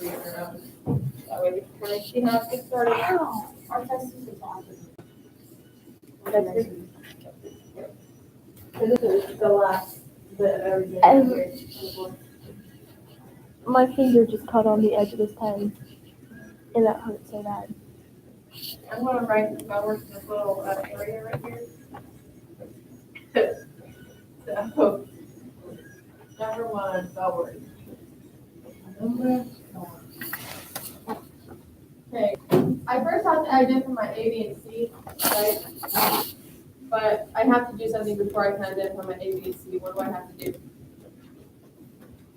3 in a row. That way we can kind of see how it gets started. Our test is on. That's it. This is the last bit of everything here. My finger just caught on the edge of this pen, and that hurt so bad. I'm gonna write the numbers in this little area right here. So, number 1, forward. Okay, I first have to identify my A, B, and C, right? But I have to do something before I can identify my A, B, and C. What do I have to do?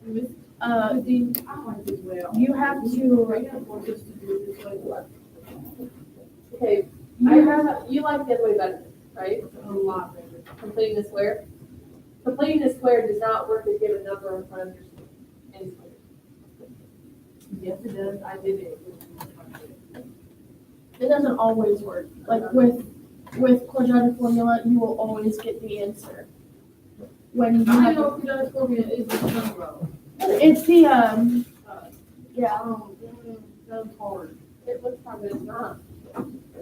You have Okay, you like the other way better, right? A lot better. Completing the square. Completing the square does not work to give a number in front of your any square. Yes, it does. I did it. It doesn't always work. Like with quadratic formula, you will always get the answer. When you I have know quadratic formula is the number. it's the yeah. That's hard. It looks hard, but it's not.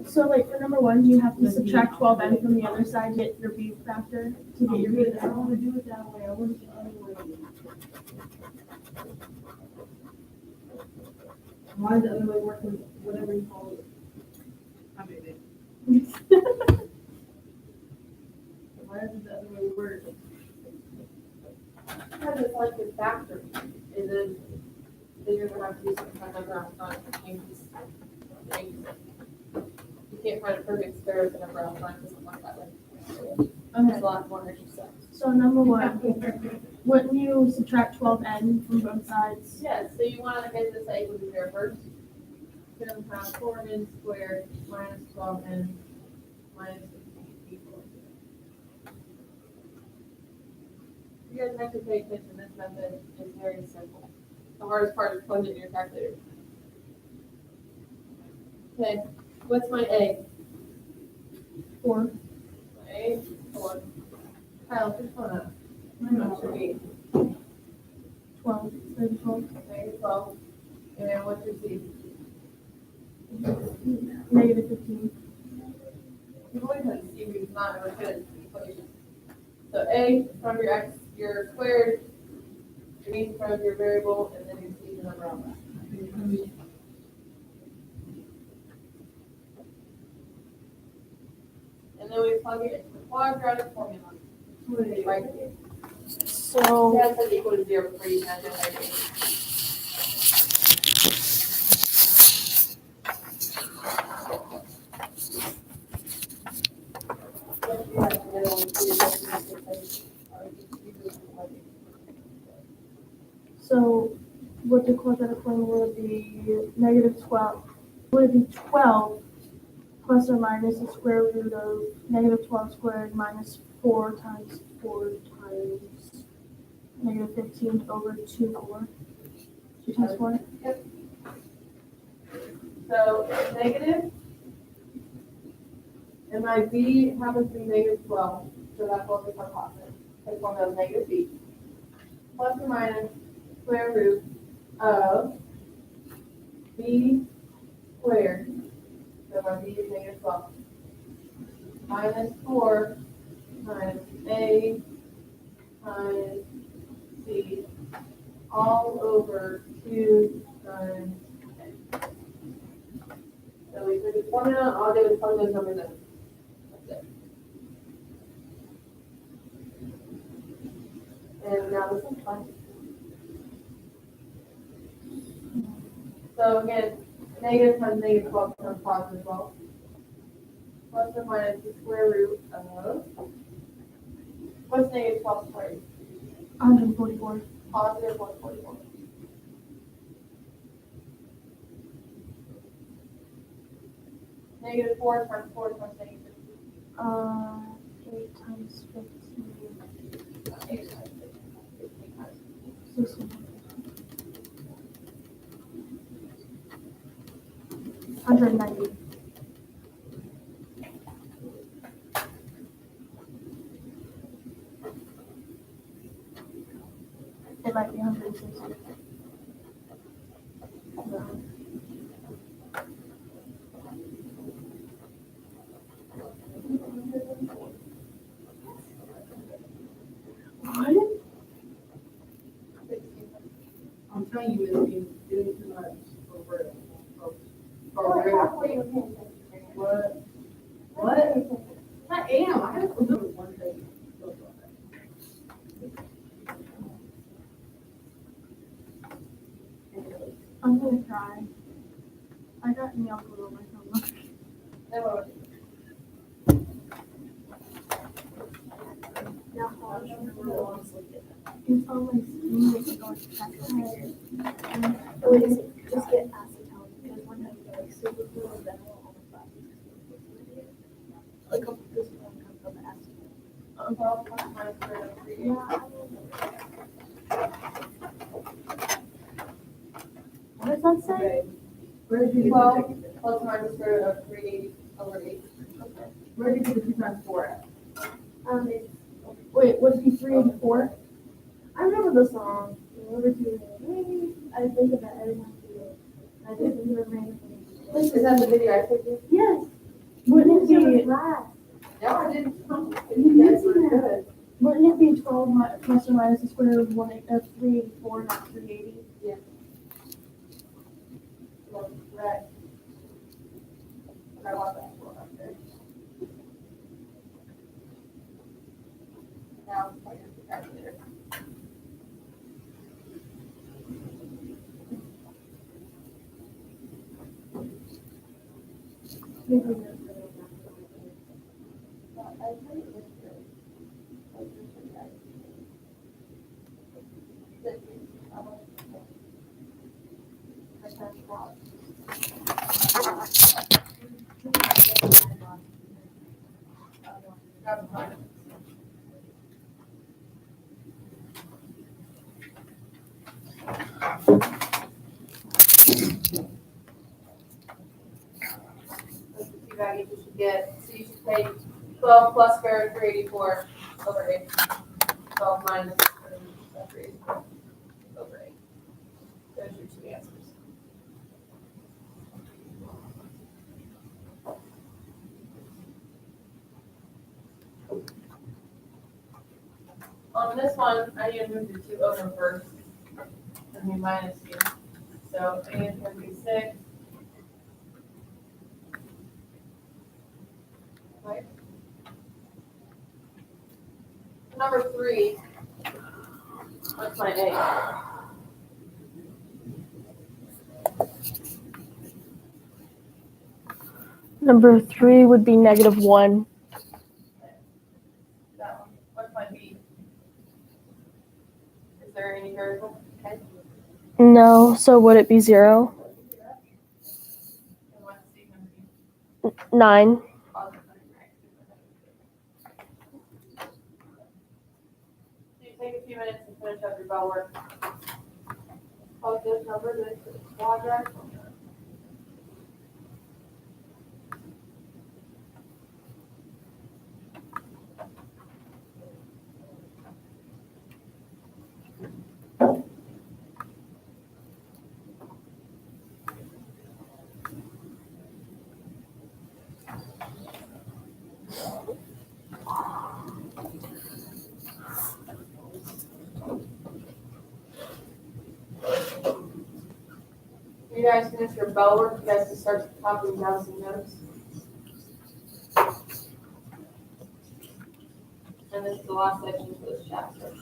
So like for number 1, you have to subtract 12n from the other side, get your b factor to get your b. I don't want to do it that way. I want it the other way. Why does the other way work? Whatever you call it. I made it. Why does the other way work? Because it's like a factor, and then you're gonna have to do some kind of number outside that changes it. You can't find a perfect square with a number outside, it doesn't work that way. There's Okay. a lot more extra steps. So number 1, wouldn't you subtract 12n from both sides? Yes, so you want to get this a equal to 0 first. 7 times 4n squared minus 12n minus 15 equals 0. You guys have to pay attention, this method is very simple. The hardest part is plugging in your calculator. Okay, what's my A? 4. My A, 4. Kyle, which one up? I'm not sure. 12. 12. Okay, 12. And then what's your C? Negative 15. You've always had C, but you've not ever good at the equation. So A from your X, your squared, your B from your variable, and then your C, the number on that. And then we plug it into the quadratic formula. Right here. So That's an equal to 0 before you can do everything. So would the quadratic formula be negative 12? Would it be 12 plus or minus the square root of negative 12 squared minus 4 times 4 times negative 15 over 2 4? 2 times 4? Yep. So negative, and my B happens to be negative 12, so that will become positive. The formula is negative B plus or minus square root of B squared, so my B is negative 12, minus 4 times A times C all over 2 times A. So we took the formula, all I did was plug those numbers in. That's it. And now this is fun. So again, negative times negative 12 becomes positive 12. Plus or minus the square root of, what's negative 12 squared? 144. Positive 144. Negative 4 times 4 times negative 8 times 15. 8 times 15 times. 16. 190. It might be 160. funny you was being doing too much for real. For What? real. Halfway you're paying attention. What? What? I am. I have to do it one day. I'm gonna cry. I got nail glue on my homework. No, Now, it's on my skin, it's going to check my head. Just get acetone because when I like super cool and then on the body. Like this one comes from acetone. 12 plus minus square root of 380. What does that say? Where did you get 12 the plus minus square root of 380 over 8. Where did you get the 2 times 4 at? It's, Wait, would it be 384? I remember the song. Remember to I think of it every time I do it. I just think of it randomly. Is that the video I took you? Yes. Wouldn't it be, Last. No, I didn't. You guys did were that. good. wouldn't it be 12 plus or minus the square root of 384, not 380? Right. I want that one up there. Now, I use the calculator. That's the two values you should get. So you should take 12 plus square root of 384 over 8. 12 minus square root of 384 over 8. Those are your two answers. On this one, I need to move the 2 over first. And we minus here. So A is going to be 6. Right? Number 3. What's my A? Number 3 would be -1. That one. What's my B? Is there any variable? Okay. No, so would it be 0? And what's C going to be? 9. Positive 9, right? So you take a few minutes and finish up your bell work. Plug this number into the quadrant. You guys finish your bell work, you guys can start copying down some notes. And this is the last section for this chapter.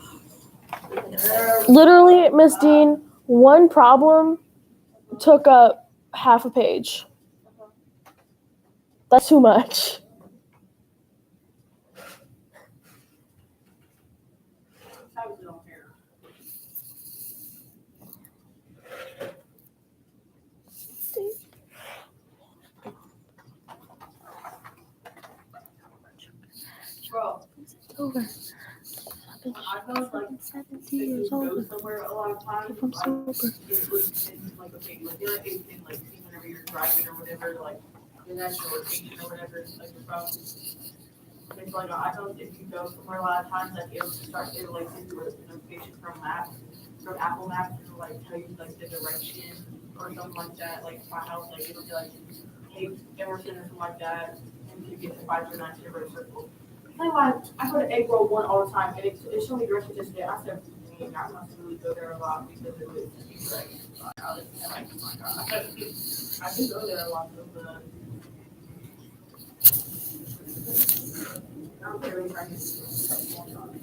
Literally, Miss Dean, one problem took up half a page. That's too much. How was it on here? Bro, Over. I felt like 17 if you years go old. somewhere a lot of times, I'm like, sober. it was in like, okay, like, you're like, in like, whenever you're driving or whatever, like, your national location or whatever, like, your phone. It's like, I feel like if you go somewhere a lot of times, like, it'll like, send you a notification from Apple Maps, and like, tell you, like, the direction or something like that, like, my house, like, it'll be like, hey, Emerson or something like that, and you get to 509 Timber Circle. Tell you why, I go to Egg Roll 1 all the time, and it showed me directions yesterday. I said, mean, I must really go there a lot because it was cheap, like, I was like, oh my god. I could go there a lot, but I'm very trying to get stuff going on.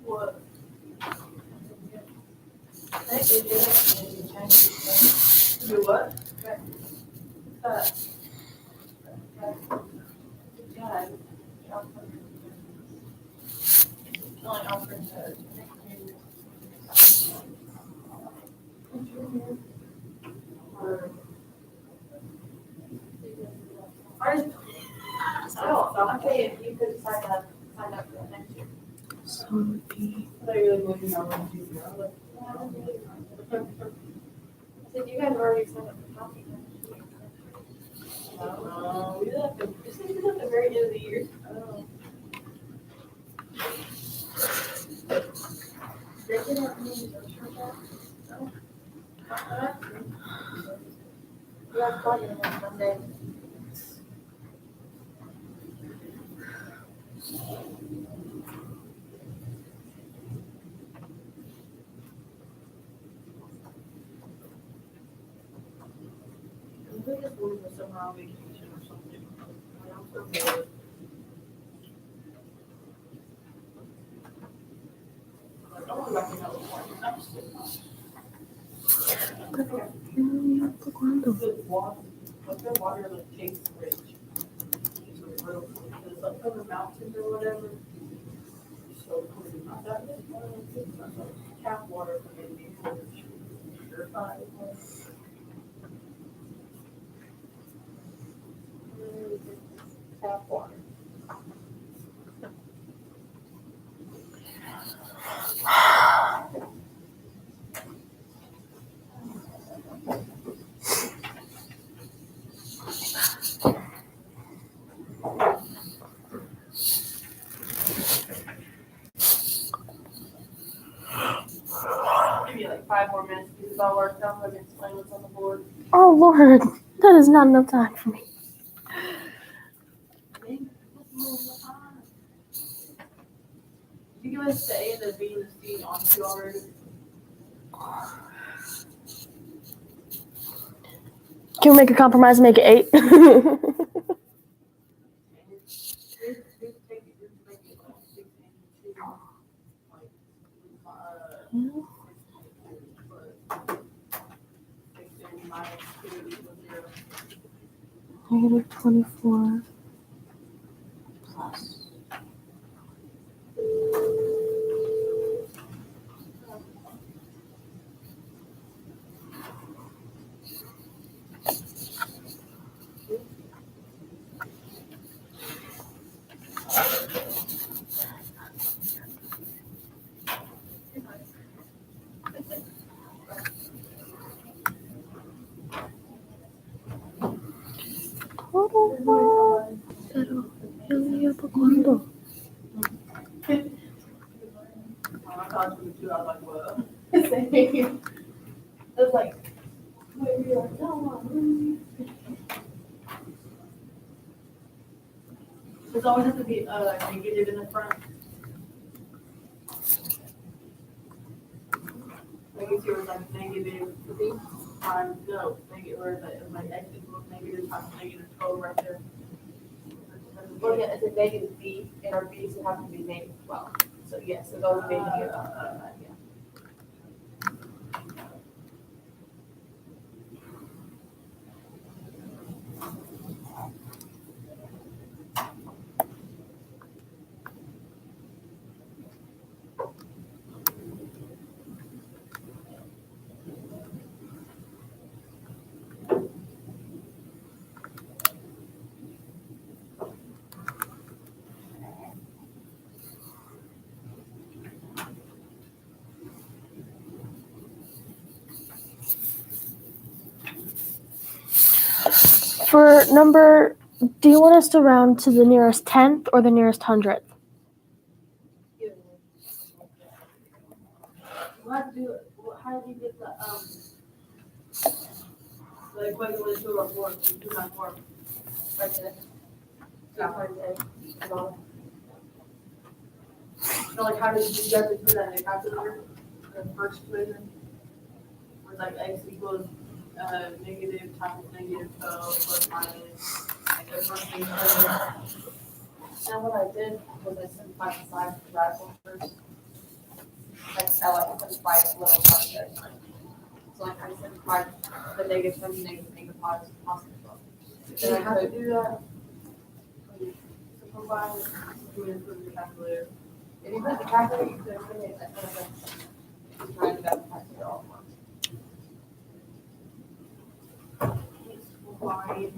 What? Do what? Yeah. Only offering to. I'm saying if you could sign up for that next year. So it would be I thought you were looking at one, two, I said you guys already signed up for coffee. don't know, we left at the very end of the year. They didn't need to turn that. You have plug-in on Monday. I think it's going to summer on vacation or something. I'm so bored. Like, I want to go back to California. I'm just kidding. Good water, like their water like tastes rich. It's like real clean. It's like from the mountains or whatever. So clean. Not that good water. It's not like tap water from Indian Ocean. Purified. Tap water. Give you like 5 more minutes to do this all worked out and explain what's on the board. oh Lord, that is not enough time for me. You give us the A and the B and the C on 2 already. Can we make a compromise and make it 8? Negative 24 plus. Pero yo leía por cuándo. I thought you were 2, I was like, what? It was like, wait, you're like, no, there's always have to be a negative in the front. Like if you were like negative times, no, negative, or like X equals negative times negative 12 right there. Well, yeah, it's a negative b, and our b's would have to be negative 12. So yes, so those would be negative, yeah. For number, do you want us to round to the nearest tenth or the nearest hundredth? We'll have to do, how did you get the equation with 2 over 4, 2 times 4? Right there. Yeah. Times a, and all. So like, how did you guys put that in the calculator? The first equation? Where it's like x equals, negative times negative 12 plus minus, like the first thing. And what I did was I simplified the size of the radical first. Like, I like to simplify it a little part at a time. So like, I simplified the negative times negative, negative, positive, positive. Do you have to do that? Simplify, do it in the calculator. If you put the calculator, you could put it at kind of a, just trying to get the calculator all at once. Fine.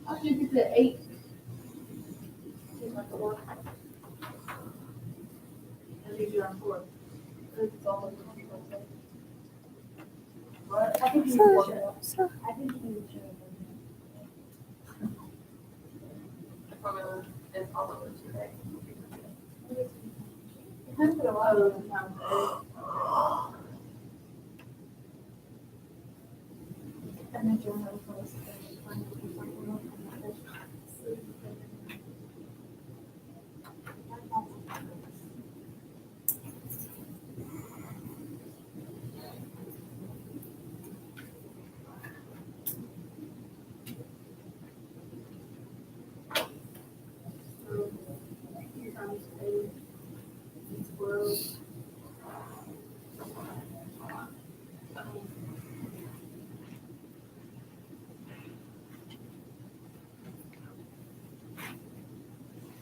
How did you get to 8? Seems like a lot. And leave you on 4. It's almost. What? I think you should. I think you should. The formula is all over today. Depends on a lot Oh, of times 8. and then journal post. So, 2 times 8 is 12.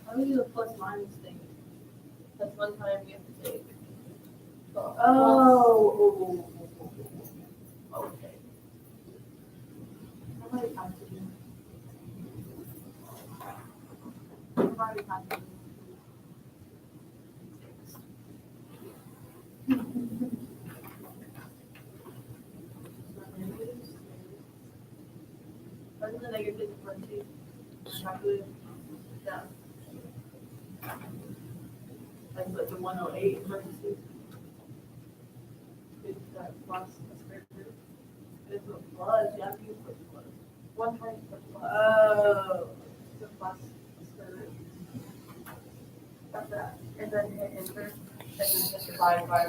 How do you do the plus minus thing? That's one time you have to take. Oh. Okay. How many times did you? How many times did you? 6. That's the negative in parentheses. Calculate that. Like the 108 in parentheses. Is that plus a square root? It's a plus, you have to use plus. 1 times the plus. Oh, the plus a square root. Got that. And then hit enter. And then just divide by.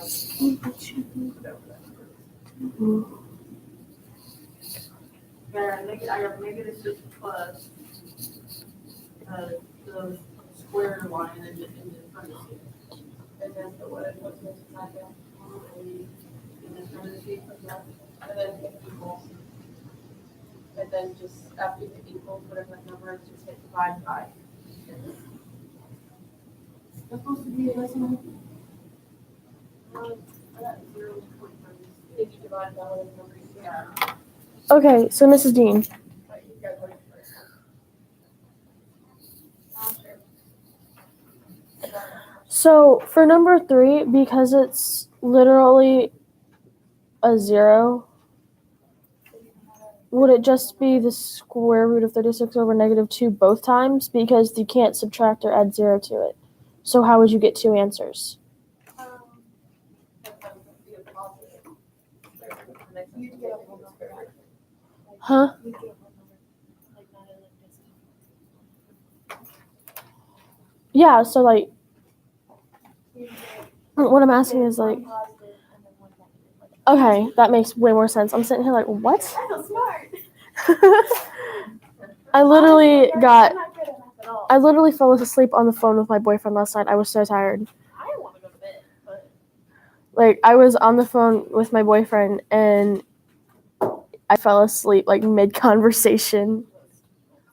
There, I have negative 6 plus the square line and then in parentheses. And then the what's this side down? In this parentheses, and then hit equals. And then just after you hit equals, whatever that number is, just hit divide by. It's supposed to be a decimal. I got 0.3. If you divide by whatever number you have. Okay, so Mrs. Dean, But you guys already first. so for number 3, because it's literally a 0, would it just be the square root of 36 over negative 2 both times? Because you can't subtract or add 0 to it. So how would you get 2 answers? Huh? Yeah, so like, what I'm asking is like, okay, that makes way more sense. I'm sitting here like, what? I'm so smart. I literally fell asleep on the phone with my boyfriend last night. I was so tired. I don't want to go to bed, but Like, I was on the phone with my boyfriend and I fell asleep like mid-conversation.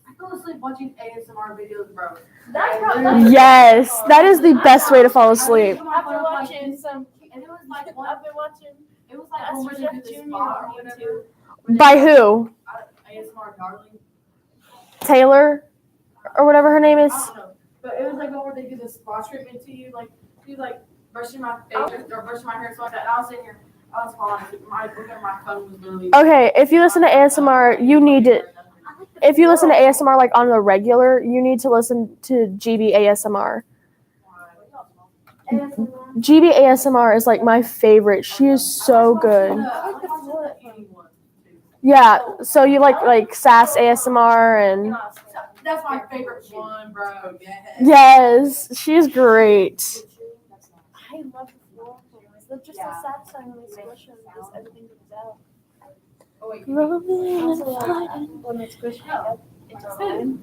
I fell asleep watching ASMR videos, bro. that's Yes, that is the best way to fall asleep. After watching some, And it was like one. I've been watching It was like when we did this Junior spot or on whatever. By who? ASMR Darling. Taylor? Or whatever her name is? I don't know. But it was like where they do the spa treatment to you, like she was like brushing my face or brushing my hair, so like that. And I was sitting here, I was falling asleep. My phone was literally. Okay, if you listen to ASMR, you need to, if you listen to ASMR like on the regular, you need to listen to GB ASMR. GB ASMR is like my favorite. She is so good. Yeah, so you like Sass ASMR and That's my favorite one, bro. yes, she's great. I love the floor noise. They're just a sad song when they squish and just everything comes out. Oh, wait. When it's squished, it's fine.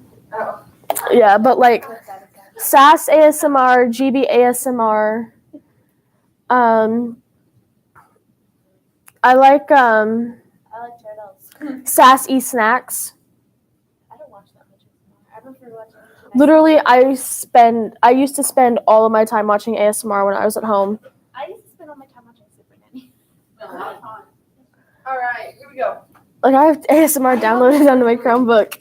Yeah, but like Sass ASMR, GB ASMR. I like I like turtles. Sass E Snacks. I don't watch that much anymore. I prefer watching. Literally, I used to spend all of my time watching ASMR when I was at home. I used to spend all my time watching Super Nanny. All right, here we go. Like I have ASMR downloaded onto my Chromebook.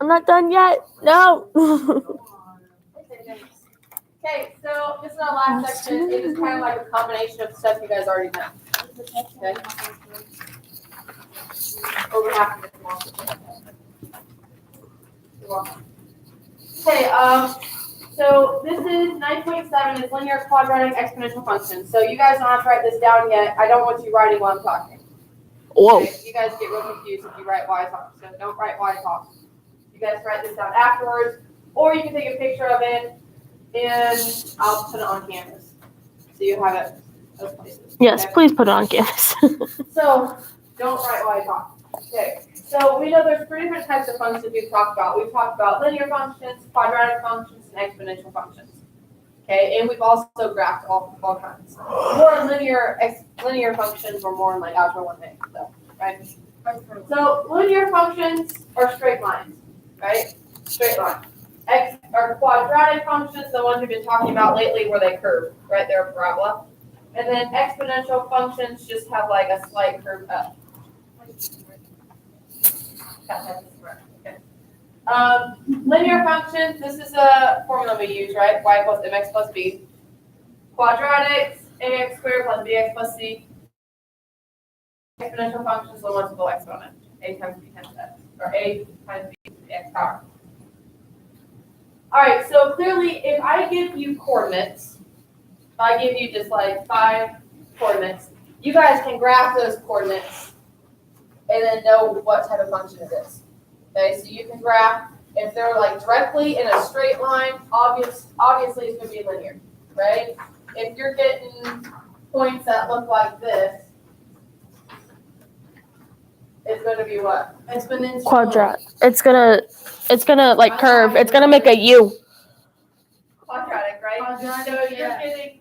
I'm not done yet. No. Okay, so this is our last section. It is kind of like a combination of stuff you guys already know. Okay. Over half of it. You're welcome. Okay, so this is 9.7. It's linear quadratic exponential functions. So you guys don't have to write this down yet. I don't want you writing while I'm talking. Whoa. Okay? You guys get real confused if you write while I talk. So don't write while I talk. You guys write this down afterwards, or you can take a picture of it and I'll put it on canvas. So you have it those places. Yes, Okay? please put it on canvas. So don't write while I talk. Okay. So we know there's 3 different types of functions we've talked about. We've talked about linear functions, quadratic functions, and exponential functions. Okay, and we've also graphed all kinds. More linear functions or more in like algebra 1A. So, right? So linear functions are straight lines, right? Straight line. Or quadratic functions, the ones we've been talking about lately where they curve, right? They're a parabola. And then exponential functions just have like a slight curve up. Okay. Linear functions, this is a formula we use, right? Y plus mx plus b. Quadratics, ax squared plus bx plus c. exponential function is the one with the exponent, a times b times x, or a times b to the x power. All right, so clearly, if I give you coordinates, if I give you just like 5 coordinates, you guys can graph those coordinates and then know what type of function it is. Okay, so you can graph, if they're like directly in a straight line, obviously it's going to be linear, right? If you're getting points that look like this, it's going to be what? Exponential. Quadrat. It's gonna like curve. It's gonna make a U. Quadratic, right? Quadratic, So if you're yeah. getting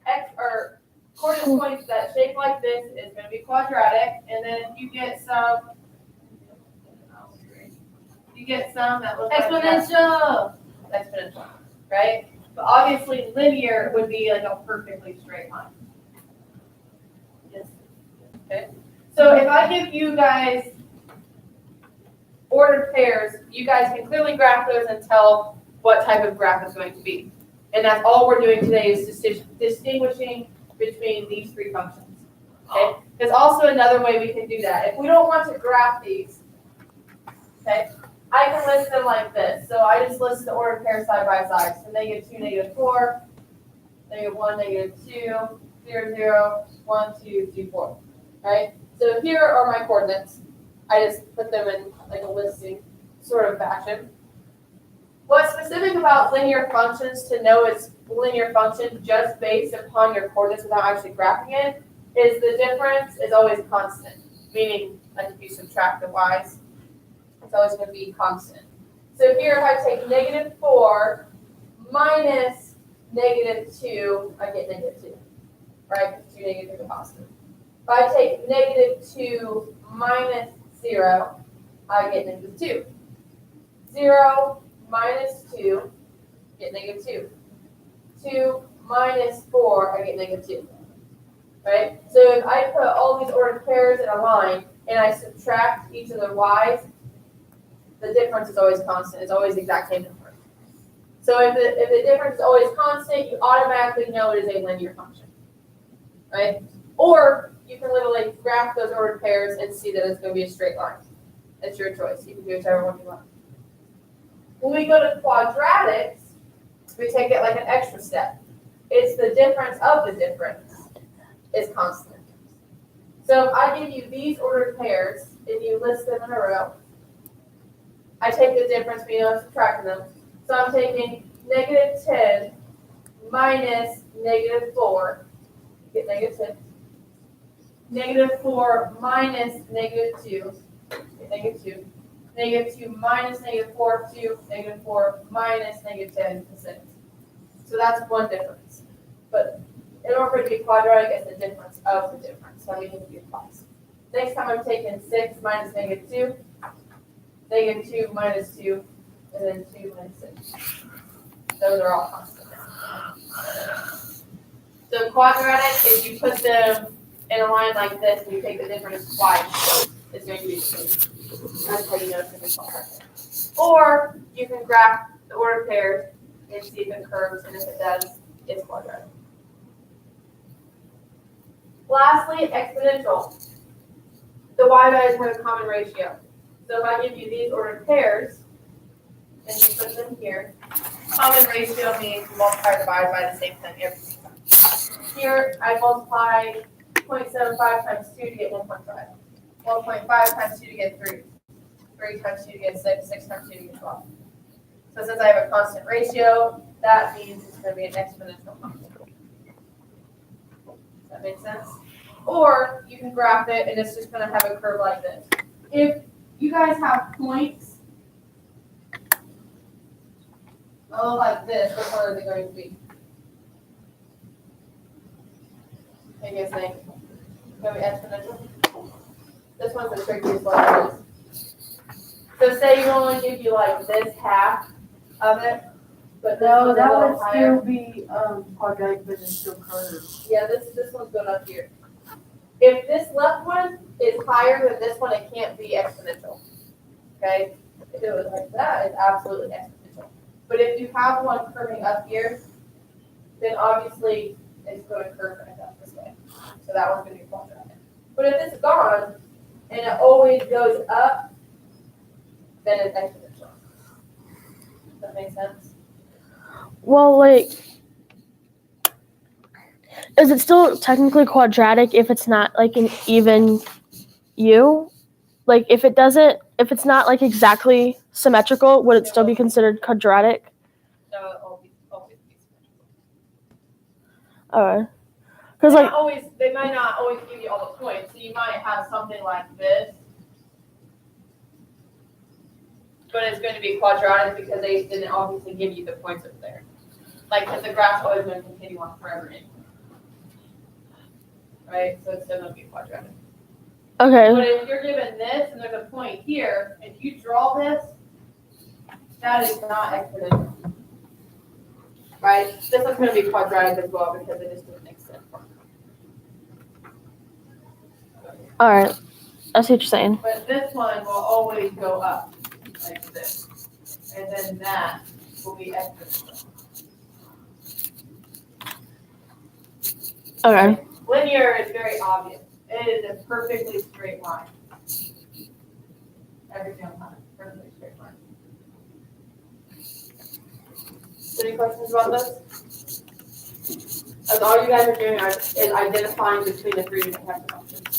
x or coordinate points that shape like this, it's going to be quadratic, and then if you get some that look like Exponential. exponential, right? But obviously linear would be like a perfectly straight line. Yes. Okay. So if I give you guys ordered pairs, you guys can clearly graph those and tell what type of graph it's going to be. And that's all we're doing today is distinguishing between these 3 functions. Okay? There's also another way we can do that. If we don't want to graph these, okay, I can list them like this. So I just list the ordered pairs side by side. So -2, -4, -1, -2, 0, 0, 1, 2, 2, 4. Right? So here are my coordinates. I just put them in like a listing sort of fashion. What's specific about linear functions to know it's linear function just based upon your coordinates without actually graphing it is the difference is always constant. Meaning, like if you subtract the y's, it's always going to be constant. So here if I take -4 minus -2, I get -2. Right? Because 2 negatives are positive. If I take -2 minus 0, I get -2. 0 minus 2, get -2. 2 minus 4, I get -2. Right? So if I put all these ordered pairs in a line and I subtract each of the y's, the difference is always constant. It's always the exact same number. So if the difference is always constant, you automatically know it is a linear function. Right? Or you can literally graph those ordered pairs and see that it's going to be a straight line. It's your choice. You can do whichever one you want. When we go to quadratics, we take it like an extra step. It's the difference of the difference is constant. So if I give you these ordered pairs and you list them in a row, I take the difference, we know I'm subtracting them. So I'm taking -10 minus -4, get -10. -4 minus -2, get -2. -2 minus -4, 2, -4 minus -10 is 6. So that's one difference. But in order for it to be quadratic, it's the difference of the difference. So I need to do twice. Next time I'm taking 6 minus -2, -2 minus 2, and then 2 minus 6. Those are all constant. So quadratic, if you put them in a line like this and you take the difference twice, it's going to be the same. That's how you know it's going to be quadratic. Or you can graph the ordered pairs and see if it curves, and if it does, it's quadratic. Lastly, exponential. The y values have a common ratio. So if I give you these ordered pairs, and you put them here, common ratio means multiply or divide by the same thing every single time. Here, I multiply 0.75 times 2 to get 1.5. 1.5 times 2 to get 3. 3 times 2 to get 6. 6 times 2 to get 12. So since I have a constant ratio, that means it's going to be an exponential function. Does that make sense? Or you can graph it, and it's just going to have a curve like this. If you guys have points, like this, what color are they going to be? What do you guys think? Going to be exponential? This one's the trickiest one it is. So say you only give you like this half of it, but this No, one's a that little would higher. still be quadratic, but it's still curved. Yeah, this one's going up here. If this left one is higher than this one, it can't be exponential. Okay? If it was like that, it's absolutely exponential. But if you have one curving up here, then obviously it's going to curve back up this way. So that one's going to be quadratic. But if it's gone and it always goes up, then it's exponential. Does that make sense? Well, like, is it still technically quadratic if it's not like an even U? Like, if it's not like exactly symmetrical, would it still be considered quadratic? So it'll always be symmetrical. Alright. Because like, They might not always give you all the points. So you might have something like this, but it's going to be quadratic because they didn't obviously give you the points up there. Like, because the graph's always going to continue on forever anyway. Right? So it's still going to be quadratic. okay, But if you're given this and there's a point here, if you draw this, that is not exponential. Right? This one's going to be quadratic as well because it just doesn't make sense. alright. I see what you're saying. But this one will always go up like this. And then that will be exponential. Okay. Linear is very obvious. It is a perfectly straight line. Every single time, perfectly straight line. Any questions about this? As all you guys are doing is identifying between the three different types of functions.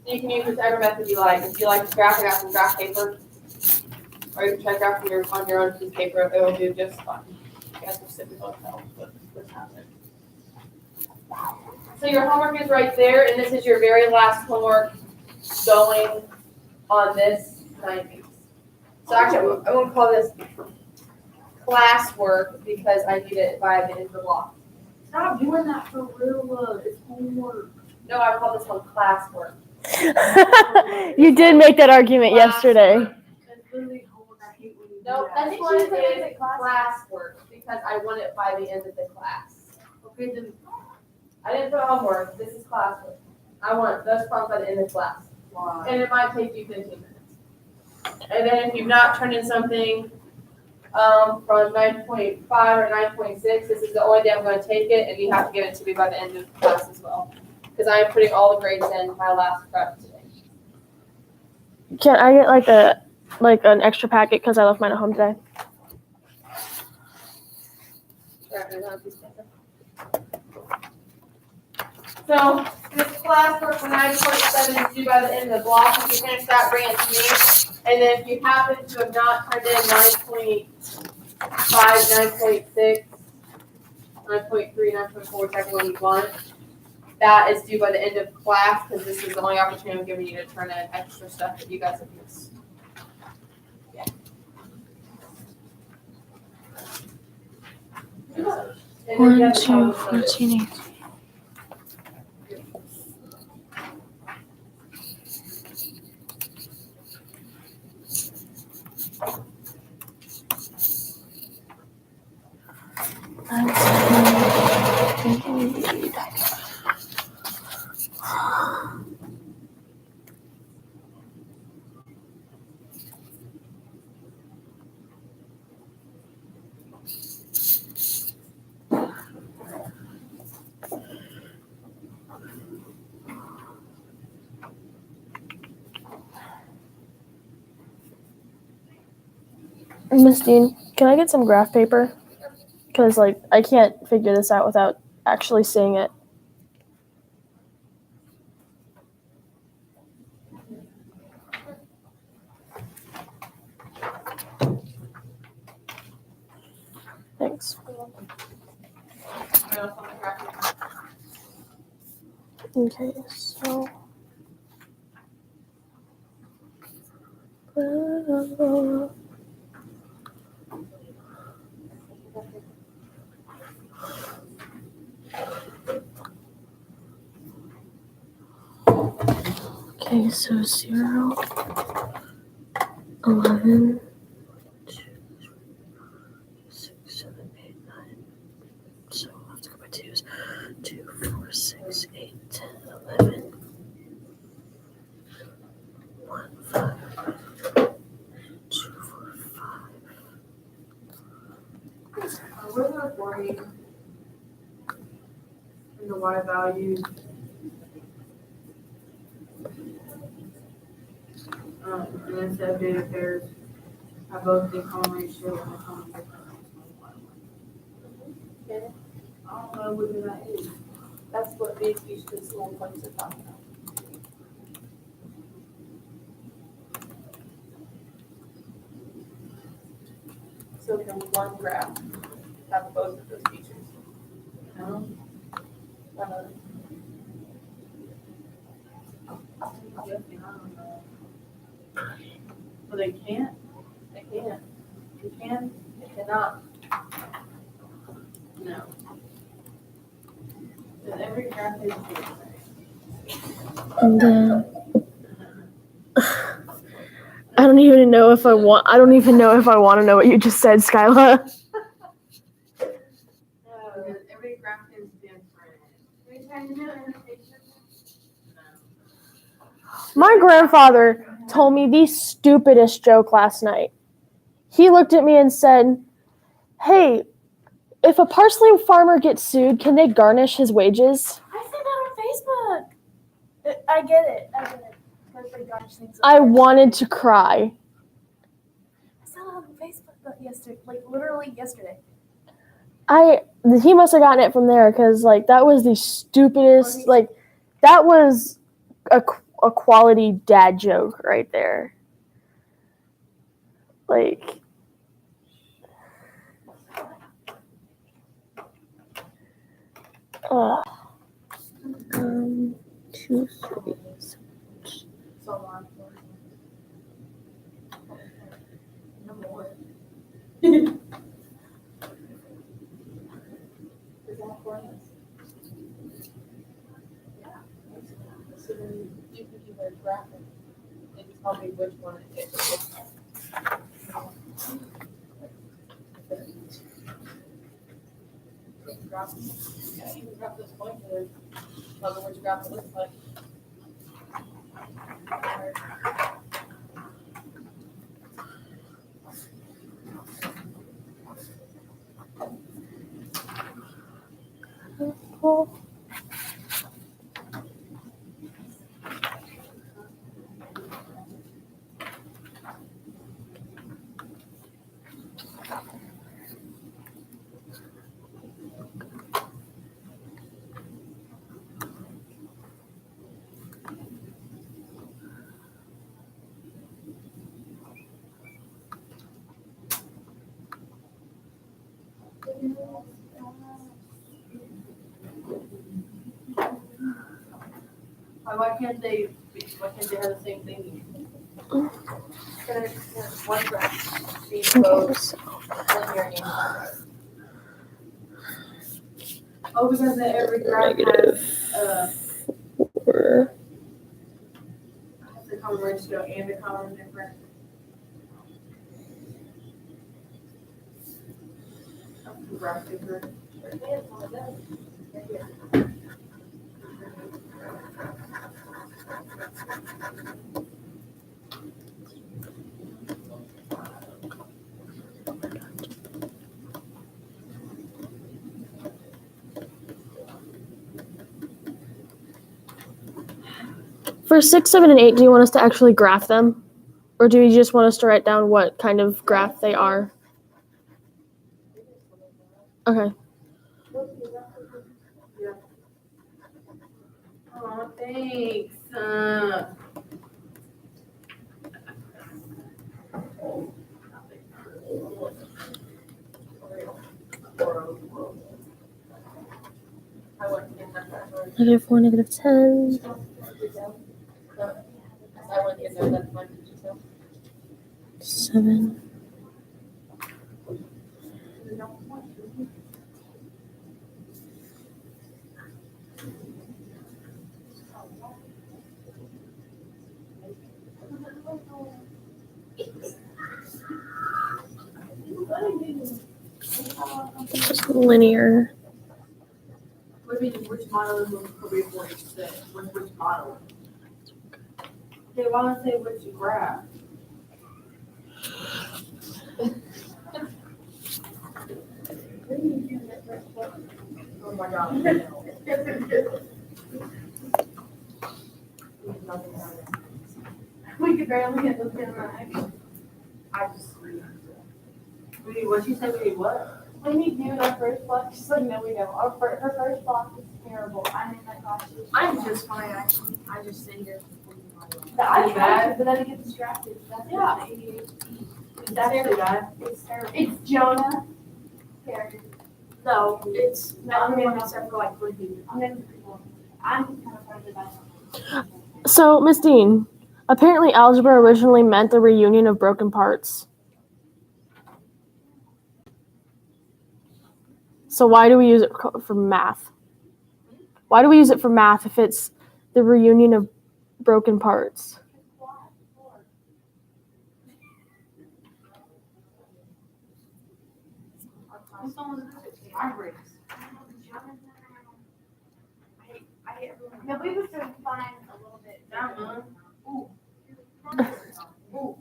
You can use whichever method you like. If you like to graph it out from graph paper, or you can check out from on your own piece of paper, it will do just fine. You guys will sit with what's happening. So your homework is right there, and this is your very last homework going on this 9 weeks. So actually, I'm going to call this classwork because I need it by the end of the block. Stop doing that for real, it's homework. No, I call this one classwork. You did make that argument yesterday. That's literally homework, I hate when you do No, that. this one is classwork because I want it by the end of the class. Okay, then, I didn't put homework, this is classwork. I want those problems by the end of class. why? And it might take you 15 minutes. And then if you've not turned in something from 9.5 or 9.6, this is the only day I'm going to take it, and you have to give it to me by the end of class as well. Because I am putting all the grades in my last prep today. Can I get like an extra packet because I left mine at home today? So this classwork for 9.7 is due by the end of the block. If you finish that, bring it to me. And then if you happen to have not turned in 9.5, 9.6, 9.3, 9.4, whichever one you want, that is due by the end of class because this is the only opportunity I'm giving you to turn in extra stuff that you guys have missed. Yeah. And then you 1, have to 2, tell us what it is. 14, 18. Miss Dean, can I get some graph paper? Because like I can't figure this out without actually seeing it. Thanks. Okay, so. Okay, so 0, 11, 2, 6, 7, 8, 9. So let's go by twos. 2, 4, 6, 8, 10, 11. 1, 5, 2, 4, 5. We're not worried. and the Y values. And then set data pairs have both the common ratio and the common difference. Okay. I don't know what that is. That's what these each decimal points are talking about. So can one graph have both of those features? No? Uh, I'm guessing, I don't know. So they can't? They can't, You can? they cannot. No. So every graph is different. And I don't even know if I want to know what you just said, Skyla. Because every graph is different. My grandfather told me the stupidest joke last night. He looked at me and said, "Hey, if a parsley farmer gets sued, can they garnish his wages?" I said that on Facebook. I get it. Because they garnish things. I wanted to cry. I saw it on Facebook yesterday, like literally yesterday. He must have gotten it from there because that was the stupidest. That was a quality dad joke right there. Oh. 2, 3. So long. Number one. Is that for us? Yeah. So then you can either graph it and tell me which one it is. Graph, yeah, you can graph this point and tell me which graph it looks like. Why can't they have the same thing? Can one graph be both linear and quadratic? Oh, because every graph has, a common ratio and a common difference. Graph difference. For 6, 7, and 8, do you want us to actually graph them? Or do you just want us to write down what kind of graph they are? Okay. Oh, thanks. -4, -10. I went in there, that's my detail. 7. Just linear. Which model is most appropriate for each set? Which model? Okay, why don't I say which graph? Oh my God. We could barely get this in right. I just. We need, what'd you say, we need what? We need to do our first block, just like, no, we don't. Her first block is terrible. I'm in that class. I'm just fine, actually. I just sit here. I Is tried that- to, but then I get distracted. That's Yeah. the ADHD. It's actually bad. It's terrible. It's Jonah. Harry. No, it's No, I'm everyone in- except for like 3 people. I'm in people. I'm kind of friendly by myself. So, Miss Dean, apparently algebra originally meant the reunion of broken parts. So why do we use it for math? Why do we use it for math if it's the reunion of broken parts? Who's someone that's my race? I hate everyone. No, we were doing fine a little bit. Down, man. Ooh. Ooh.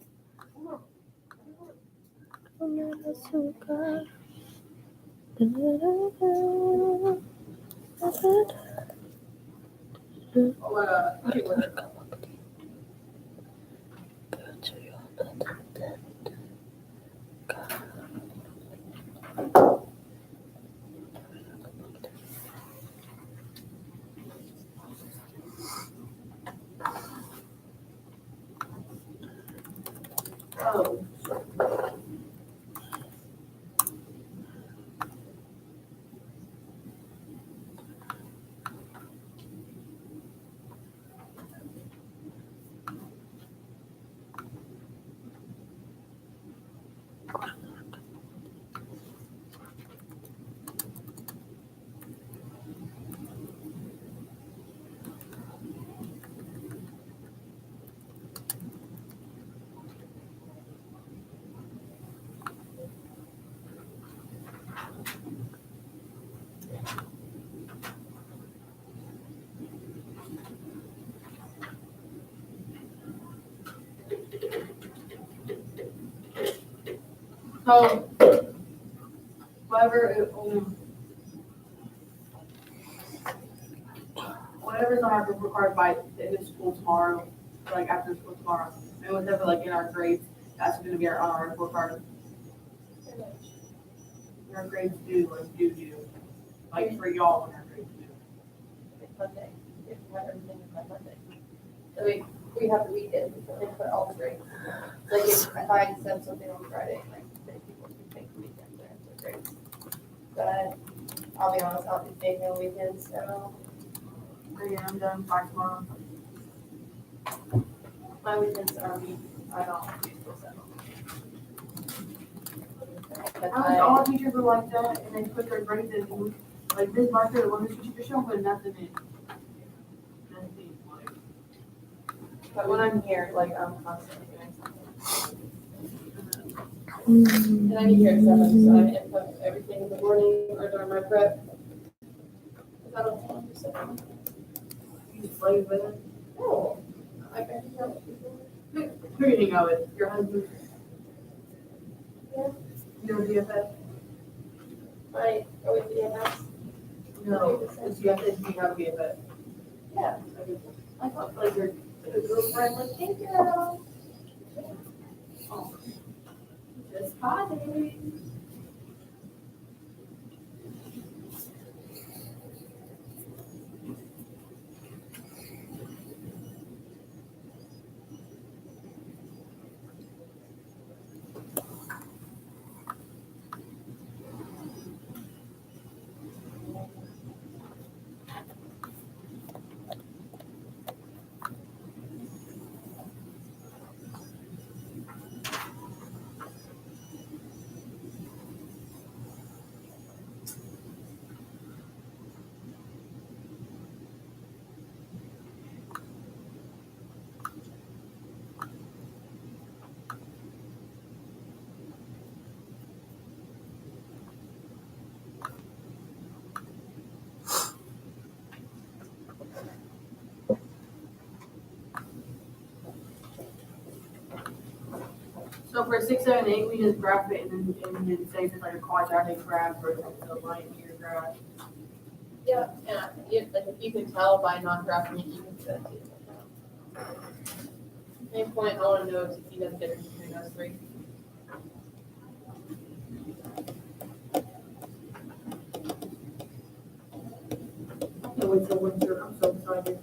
Oh, okay, whatever. Oh. So, whatever's on our required by the end of school tomorrow, like after school tomorrow, and whatever like in our grades, that's gonna be on our report card. Our grades due, like for y'all when our grades due. Monday, if we have everything by Monday. So we have the weekend, so they put all the grades. Like if I send something on Friday, like then people can take the weekend there, so great. But I'll be honest, I'll be taking a weekend, so Yeah, I'm done by tomorrow. my weekends are me, I don't. But I wish all teachers were like that and they put their grades in, like this marker, the one who's teaching show, but nothing in. Nothing, like. But when I'm here, like, I'm constantly doing something. And I get here at 7, so I input everything in the morning or during my prep. Is that all? You just play with it. No. Like, I think that was Who do you hang out with? Your husband? Yeah. Your BFF? my, are we being nice? No, it's BFF, you have BFF. Yeah. I thought like your Girlfriend, like, hey girl. oh, Just potty. so for 6, 7, 8, we just graph it and then say it's like a quadratic graph or like a linear graph. Yeah, yeah, if you can tell by not drafting it, you can do that too. Main point I wanna know is if he doesn't get it between us three. Can't wait till winter, I'm so excited.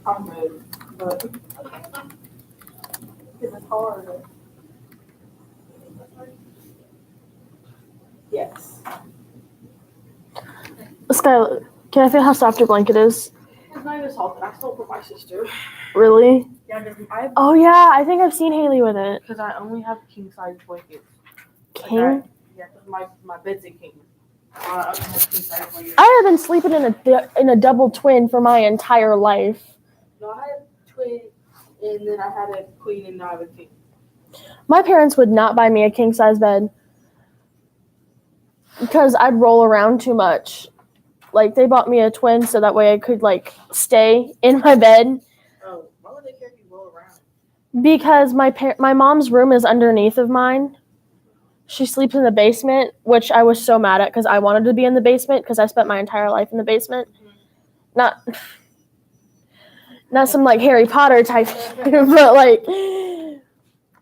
I'm good, but it's hard. Yes. Skylar, can I feel how soft your blanket is? It's not even salted. I stole it from my sister. Really? Yeah, because Oh yeah, I think I've seen Haley with it. I only have king size blankets. King? Yeah, because my bed's a king. I only have king size blankets. I have been sleeping in a double twin for my entire life. No, I had a twin, and then I had a queen, and now I have a king. My parents would not buy me a king size bed because I'd roll around too much. Like they bought me a twin so that way I could like stay in my bed. Oh, why would they care if you roll around? Because my mom's room is underneath of mine. She sleeps in the basement, which I was so mad at because I wanted to be in the basement because I spent my entire life in the basement. Not some like Harry Potter type, but like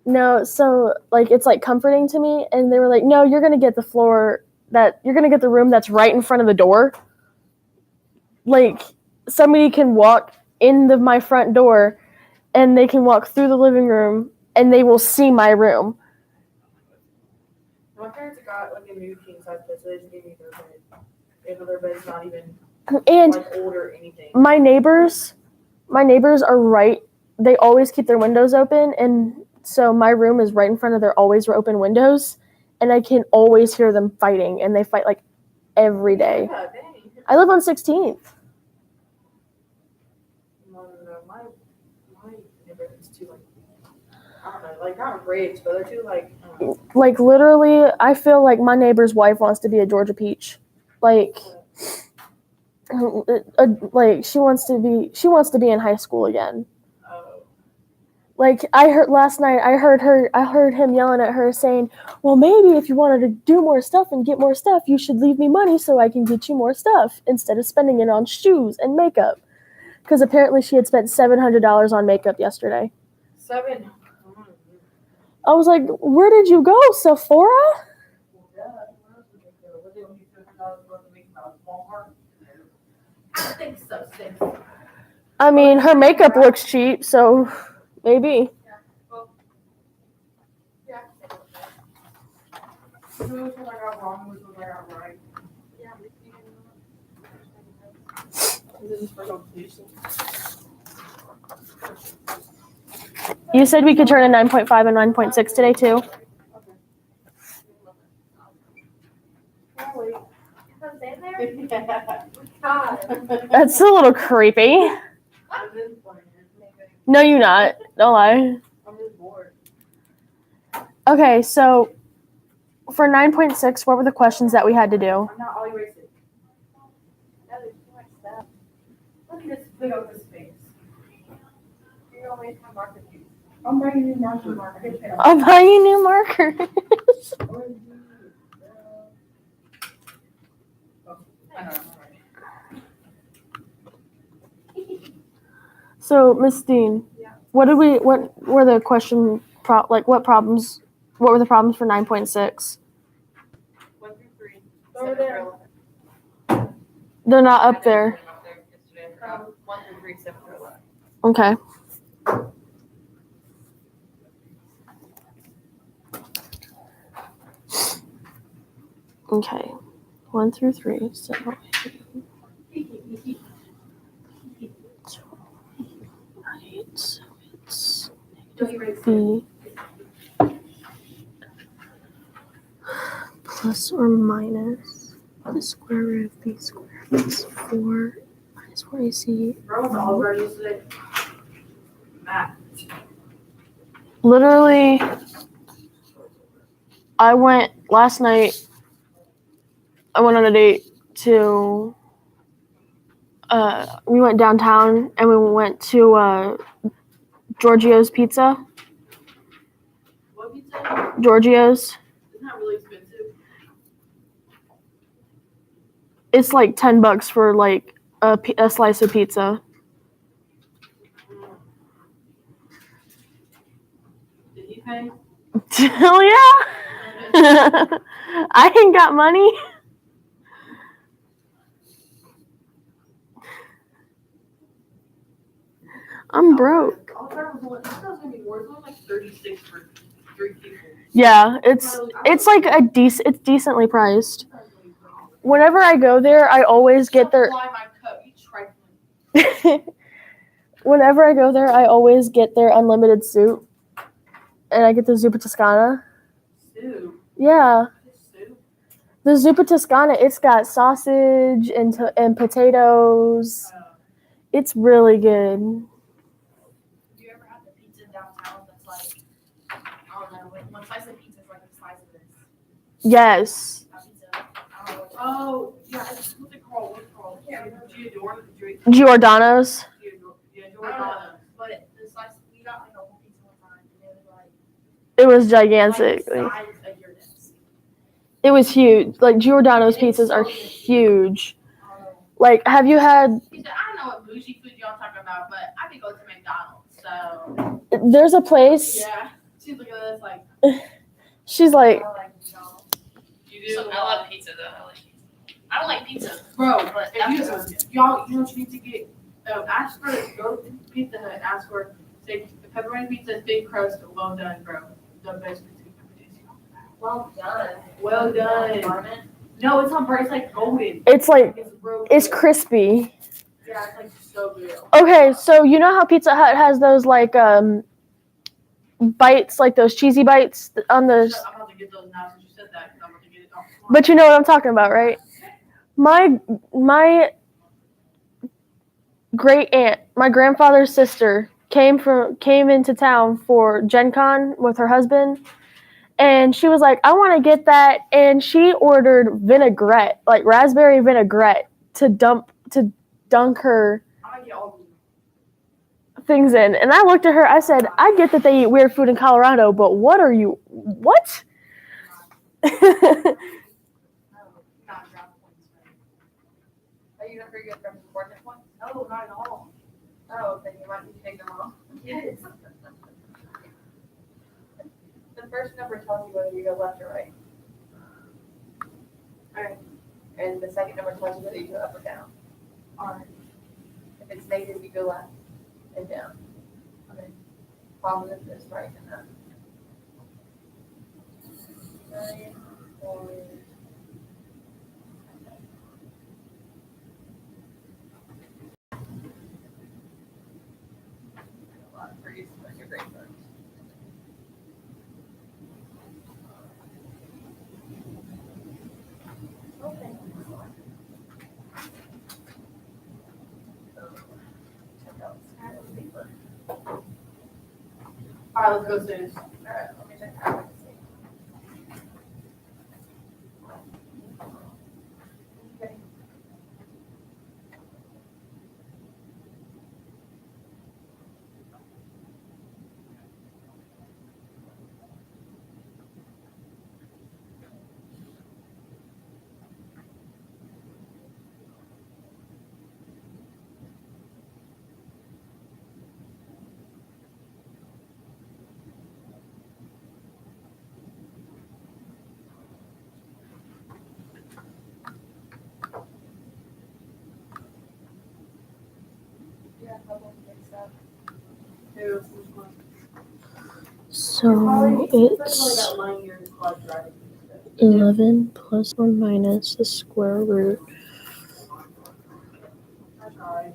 no. So like it's like comforting to me, and they were like, "No, you're gonna get the room that's right in front of the door. Like somebody can walk in my front door." And they can walk through the living room, and they will see my room. My parents got like a new king size bed, so they just gave me their bed. Even though their bed's not even And like old or anything. my neighbors are right. They always keep their windows open, and so my room is right in front of their always open windows, and I can always hear them fighting, and they fight like every day. Yeah, dang. I live on 16th. No. My neighborhood's too like I don't know, like not rich, but they're too like. Like literally, I feel like my neighbor's wife wants to be a Georgia peach. Like she wants to be in high school again. Like I heard last night, I heard him yelling at her saying, "Well, maybe if you wanted to do more stuff and get more stuff, you should leave me money so I can get you more stuff instead of spending it on shoes and makeup." Because apparently she had spent $700 on makeup yesterday. 7. I was like, "Where did you go, Sephora?" I think so, sis. I mean, her makeup looks cheap, so maybe. Yeah. Which one I got wrong, which one I got right. Yeah, we can. Is this for completion? You said we could turn in 9.5 and 9.6 today too. Wait. Comes in there? Yeah. God. That's a little creepy. I'm just playing. No, you're not. Don't lie. I'm just bored. Okay, so for 9.6, what were the questions that we had to do? I'm not all erasing. That is too much stuff. Look at this big open space. You always have marker views. I'm bringing you marker. I'll buy you new markers. So, Miss Dean, Yeah. what were the what were the problems for 9.6? 1 through 3. Over there. They're not up there. 1 through 3, 7 through 11. Okay. Okay. 1 through 3. So, right. So it's Don't erase it. B plus or minus the square root of B squared plus 4 minus 4AC. Bro, what's all over yesterday? Matt. Literally, last night, I went on a date to, we went downtown and we went to Giorgio's Pizza. What pizza? Giorgio's. Isn't that really expensive? It's like $10 for like a slice of pizza. Did he pay? Hell yeah! I ain't got money. I'm broke. I thought it was gonna be more. It was like 36 for 3 people. Yeah, it's like it's decently priced. Whenever I go there, I always get their. Supply my cup, you trifling. Whenever I go there, I always get their unlimited soup, and I get the zuppa toscana. Soup. Yeah, Soup. the zuppa toscana. It's got sausage and potatoes. It's really good. You ever had the pizza downtown that's like, I don't know, like one slice of pizza is like the size of this? Yes. That pizza. I don't know. Oh, yeah, what's it called? What's it called? Giordano's. Giordano's. But the slice, we got like a whole pizza one time, and it was like, It was gigantic. the size of your desk. It was huge. Like Giordano's pizzas are huge. Like, have you had? She said, I don't know what bougie food y'all talking about, but I be going to McDonald's, so. There's a place. Yeah. She's looking at us like, She's like, I like McDonald's. You So I love pizza though. I like pizza. I don't like pizza. Bro, But if y'all, you know what you need to get? Ask for, go to Pizza Hut, ask for, say, the pepperoni pizza, big crust, well done, bro. The best pizza. Well done. Well done. No, it's not burnt, it's like golden. it's like, It's real it's good. crispy. Yeah, it's like so good. Okay, so you know how Pizza Hut has those like bites, like those cheesy bites on the. I'm about to get those now since you said that, because I'm about to get it off. But you know what I'm talking about, right? My great aunt, my grandfather's sister, came into town for Gen Con with her husband, and she was like, I want to get that, and she ordered vinaigrette, like raspberry vinaigrette, to dunk her I'm gonna get all of them. things in. And I looked at her, I said, I get that they eat weird food in Colorado, but what? No, not drop points, right? Are you not very good from coordinate points? No, not at all. Oh, then you might need to take them off. Yes. The first number tells you whether you go left or right. Alright. And the second number tells you whether you go up or down. Alright. If it's negative, you go left and down. Okay. Positive is right and up. 9, 4, a lot of freeze on your great bugs. Alright, let's go soon. Alright, let me check that. Okay. Yeah, double mixed up. Who, which one? So Probably it's that line here is quad driving. 11 plus or minus the square root. That's alright.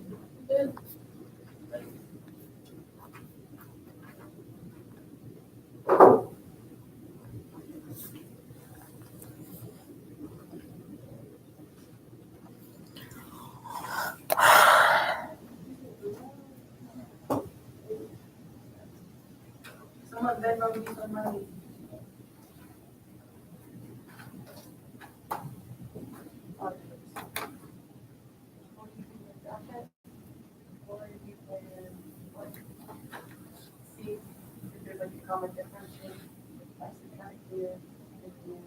Someone Venmo me some money. Or you can, like, see if there's like a common difference in, by subtract here, and here,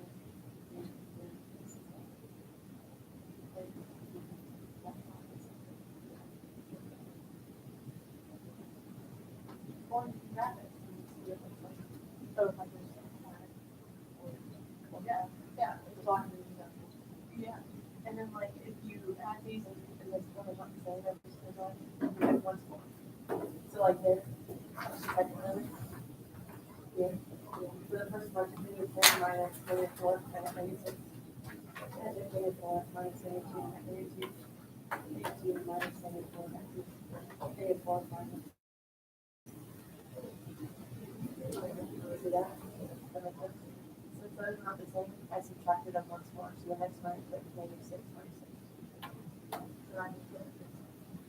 and here. Or you can grab it and see if it's like, oh, if I just. Yeah, yeah, it's all I can do is that. Yeah, and then like if you add these and this one is not the same, that just goes on, you have one score. So like there, like really. Yeah, yeah. So the first one, -10 minus -4, and -6. And then -4 minus -17, -2. -2 minus -4, -4 minus. See that? Since those are not the same, I subtracted them once more, so the next one is like -6 minus 6. So I need to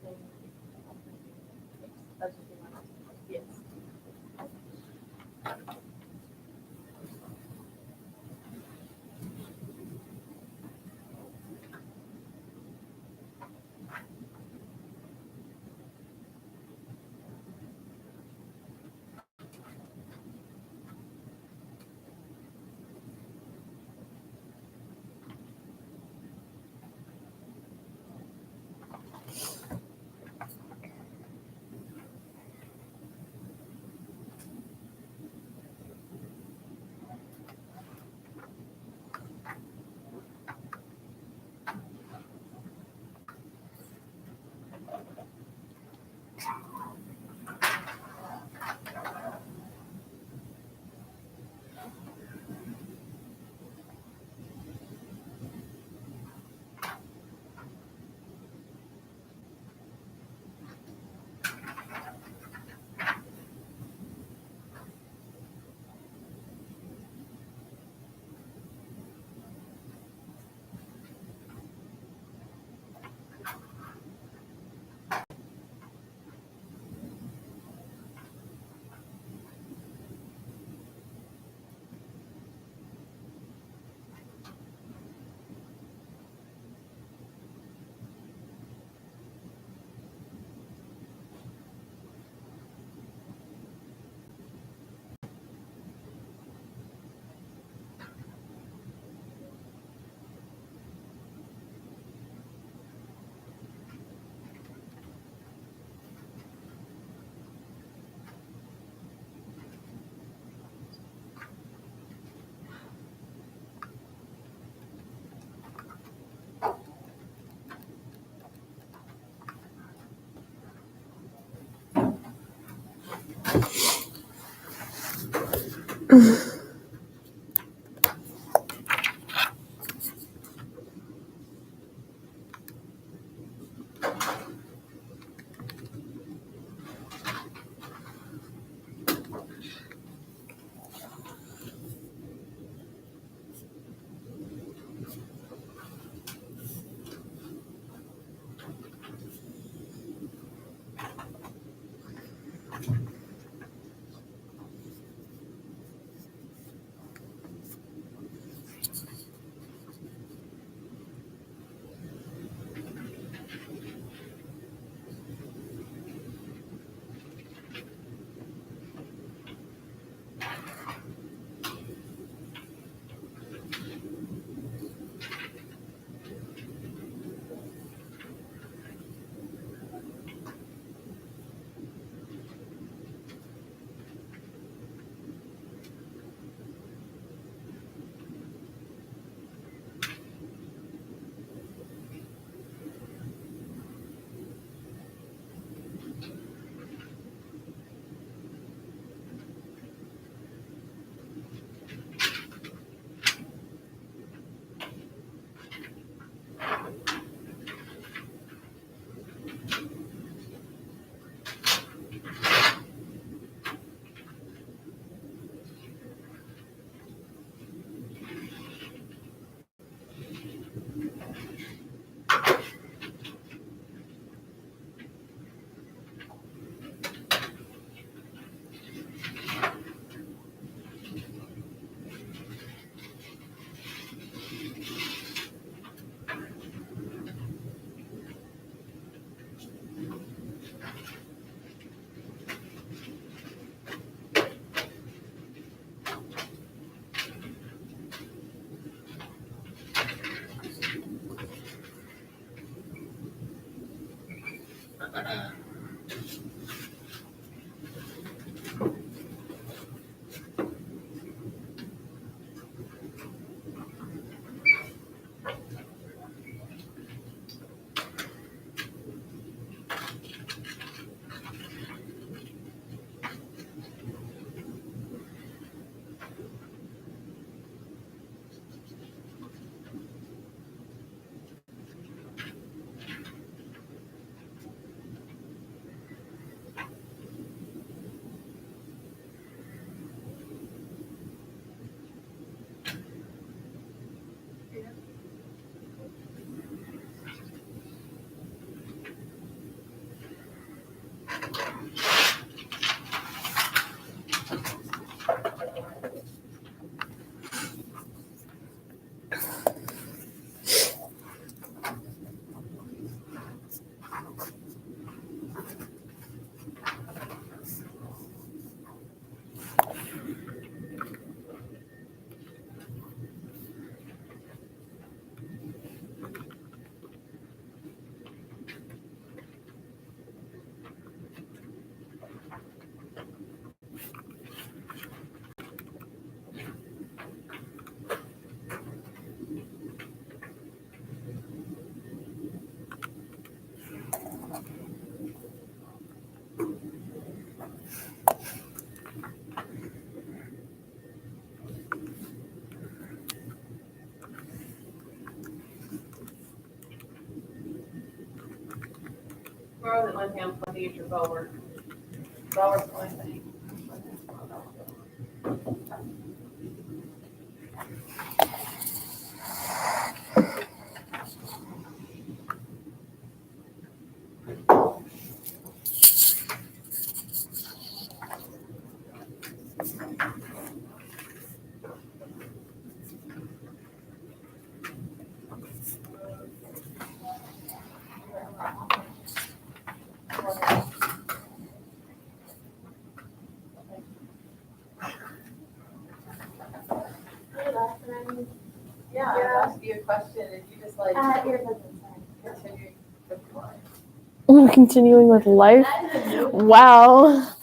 put that's what you want. Yes. Tomorrow that Monday, I'm planning at your bell work. Bell work's my thing. Yeah, I'll ask you a question if you just like Earbuds inside. continue with life. We're continuing with life. Wow.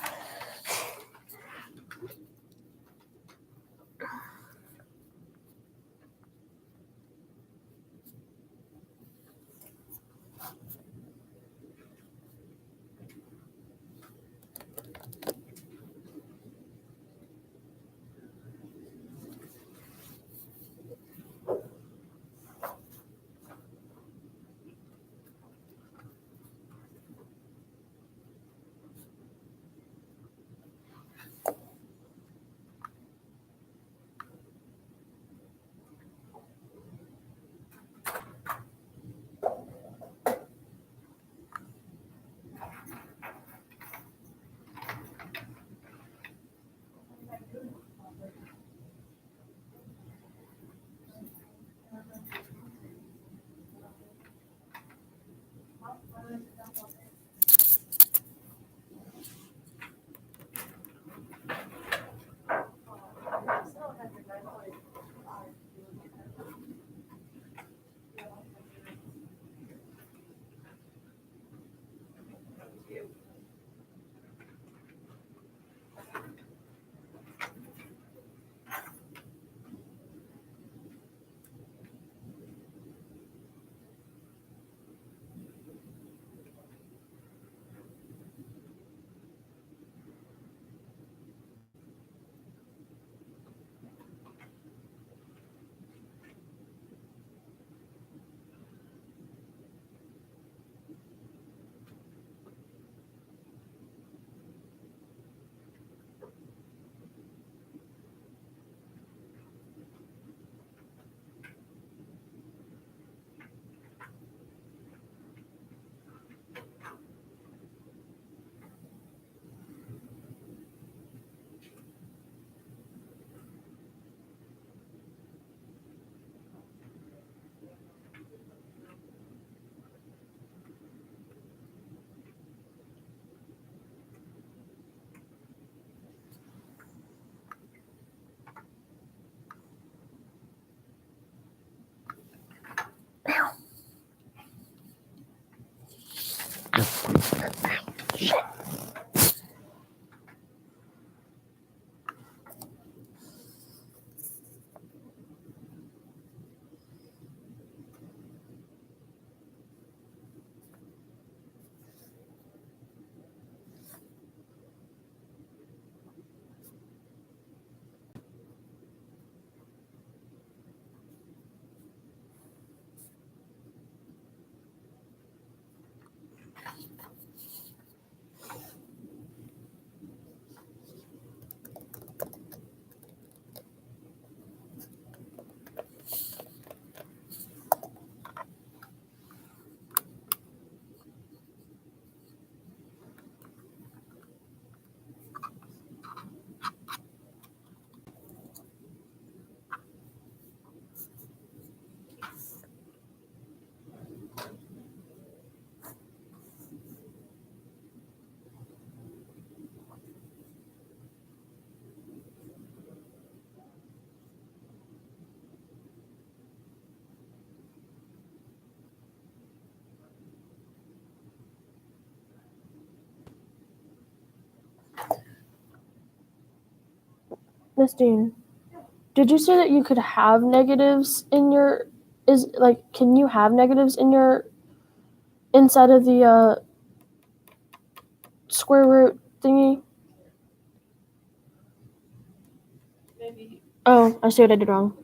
Miss Dean, did you say that you could have negatives in your can you have negatives in your inside of the square root thingy? Maybe. Oh, I see what I did wrong.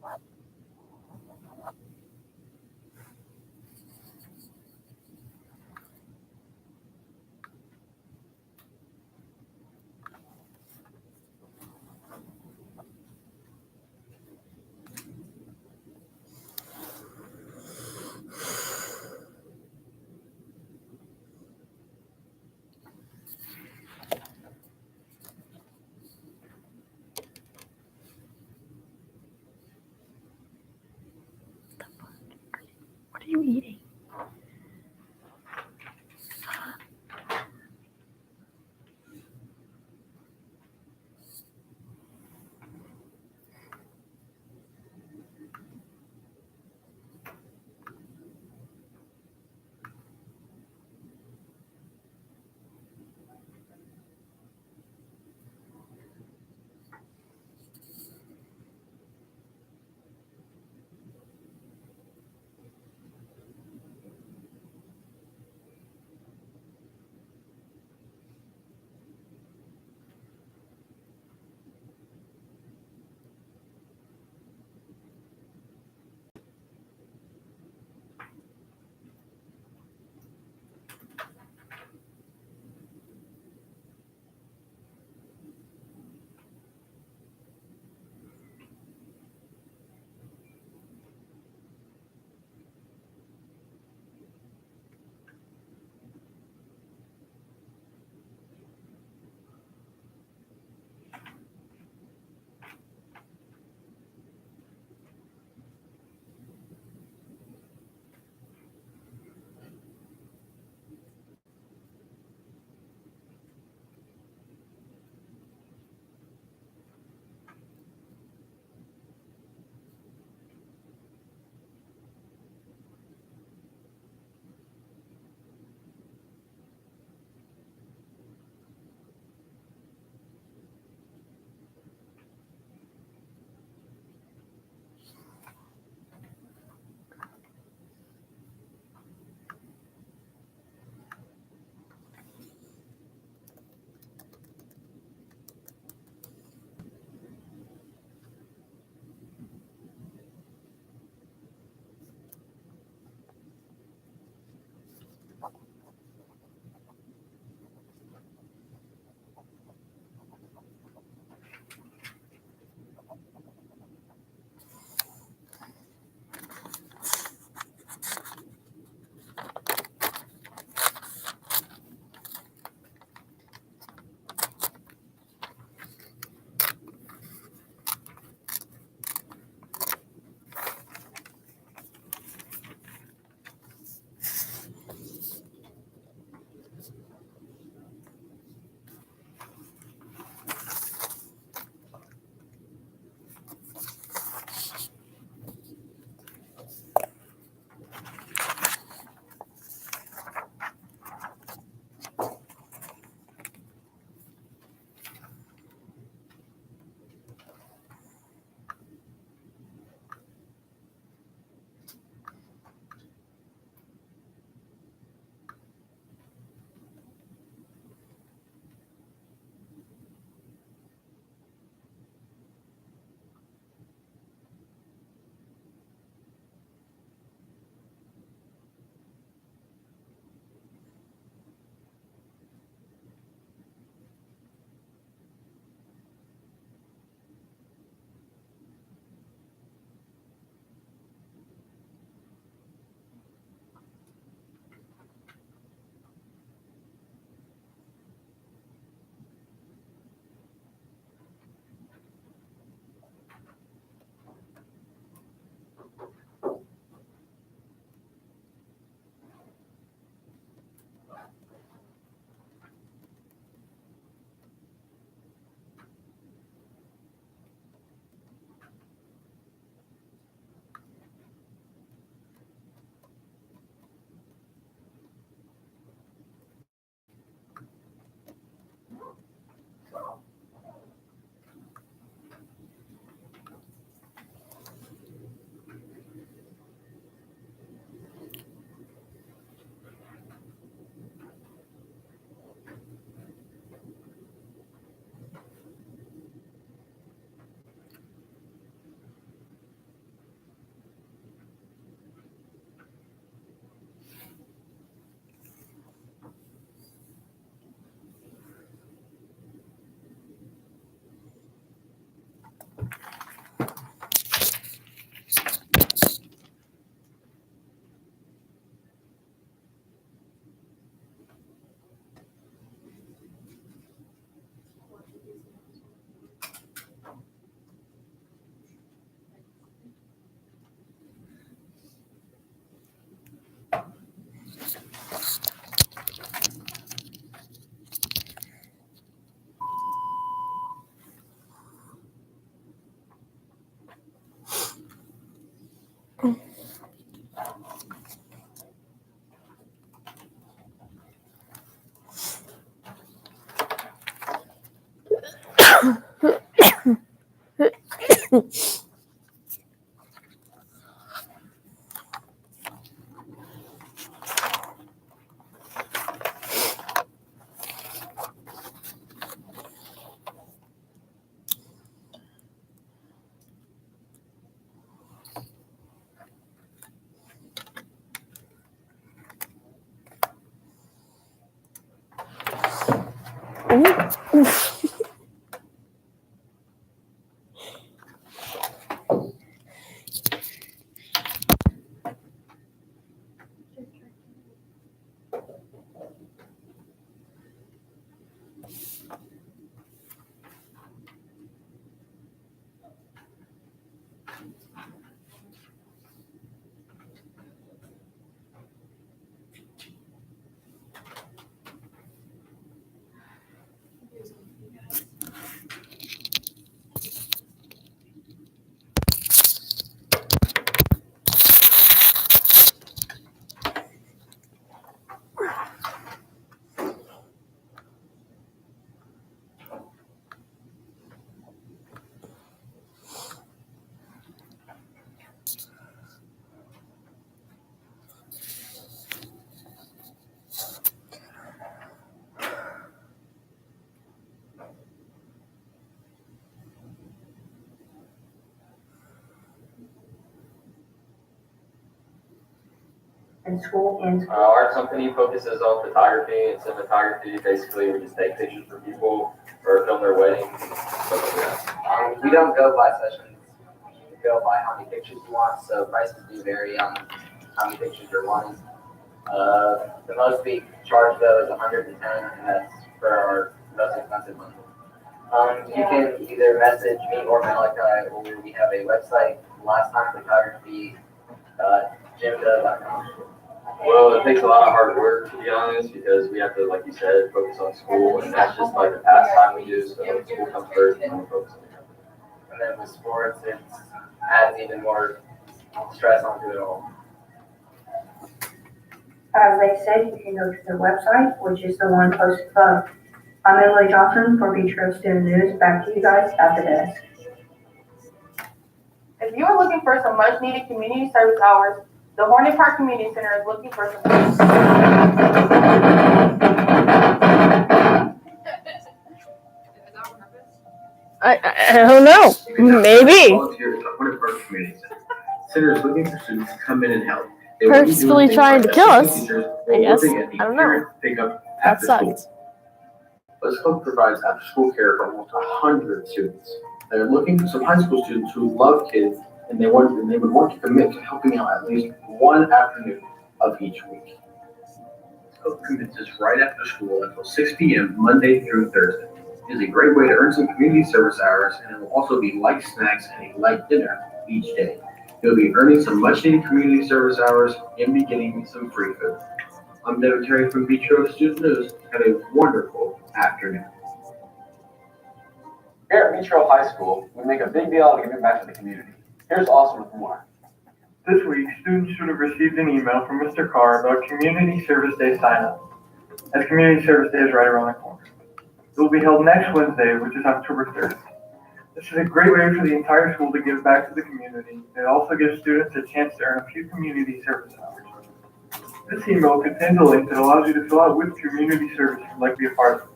What are you eating? And school and Our company focuses on photography and cinematography. Basically, we just take pictures for people or film their weddings, stuff like that. we don't go by sessions. We go by how many pictures you want. So prices do vary on how many pictures you're wanting. The most we charge though is 110, and that's for our most expensive one. You can either message me or Malachi, or we have a website, lasttimephotography.jimdo.com. Well, it takes a lot of hard work, to be honest, because we have to, like you said, focus on school, and that's just like the pastime we do, so school comes first, and then we focus on it. And then with sports, it adds even more stress onto it all. As they said, you can go to their website, which is the one posted above. I'm Emily Johnson for Beach Grove Student News. Back to you guys at the desk. If you are looking for some much needed community service hours, the Hornet Park Community Center is looking for some. I don't know. Maybe. Volunteers at Hornet Park Community Center. Center is looking for students to come in and help. They will be doing Purposefully things trying like to kill us, assisting teachers I or guess. working at the I don't know. parent pickup That after school. sucks. Let's Hope provides after-school care for almost 100 students. They're looking for some high school students who love kids and they would want to commit to helping out at least one afternoon of each week. Hope commences right after school until 6 p.m. Monday through Thursday. It is a great way to earn some community service hours, and it will also be light snacks and a light dinner each day. You'll be earning some much-needed community service hours and be getting some free food. I'm Devin Terry from Beach Grove Student News. Have a wonderful afternoon. Here at Beach Grove High School, we make a big deal out of giving back to the community. Here's Austin with more. This week, students should have received an email from Mr. Carr about Community Service Day sign-up, as Community Service Day is right around the corner. It will be held next Wednesday, which is October 3rd. This is a great way for the entire school to give back to the community. It also gives students a chance to earn a few community service hours. This email contains a link that allows you to fill out which community service you'd like to be a part of.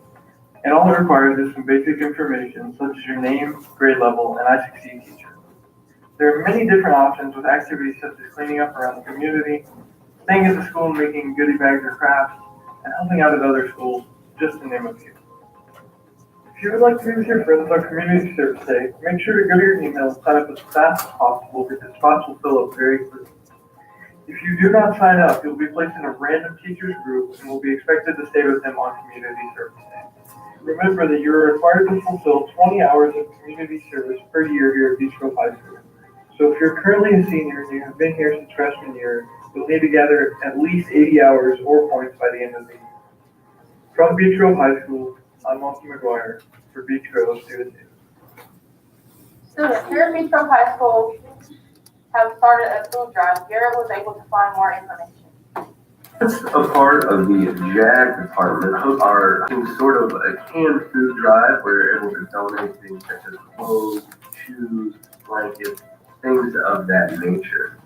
And all it requires is some basic information, such as your name, grade level, and I Succeed teacher. There are many different options with activities such as cleaning up around the community, staying at the school and making goodie bags or crafts, and helping out at other schools, just to name a few. If you would like to be with your friends on Community Service Day, make sure to go to your email and sign up as fast as possible because spots will fill up very quickly. If you do not sign up, you'll be placed in a random teacher's group and will be expected to stay with them on Community Service Day. Remember that you are required to fulfill 20 hours of community service per year here at Beach Grove High School. So if you're currently a senior and you have been here since freshman year, you'll need to gather at least 80 hours or points by the end of the year. From Beach Grove High School, I'm Monty McGuire for Beach Grove Student News. Students here at Beach Grove High School have started a food drive. Garrett was able to find more information. As a part of the JAG department, are sort of a canned food drive where we're able to donate things such as clothes, shoes, blankets, things of that nature.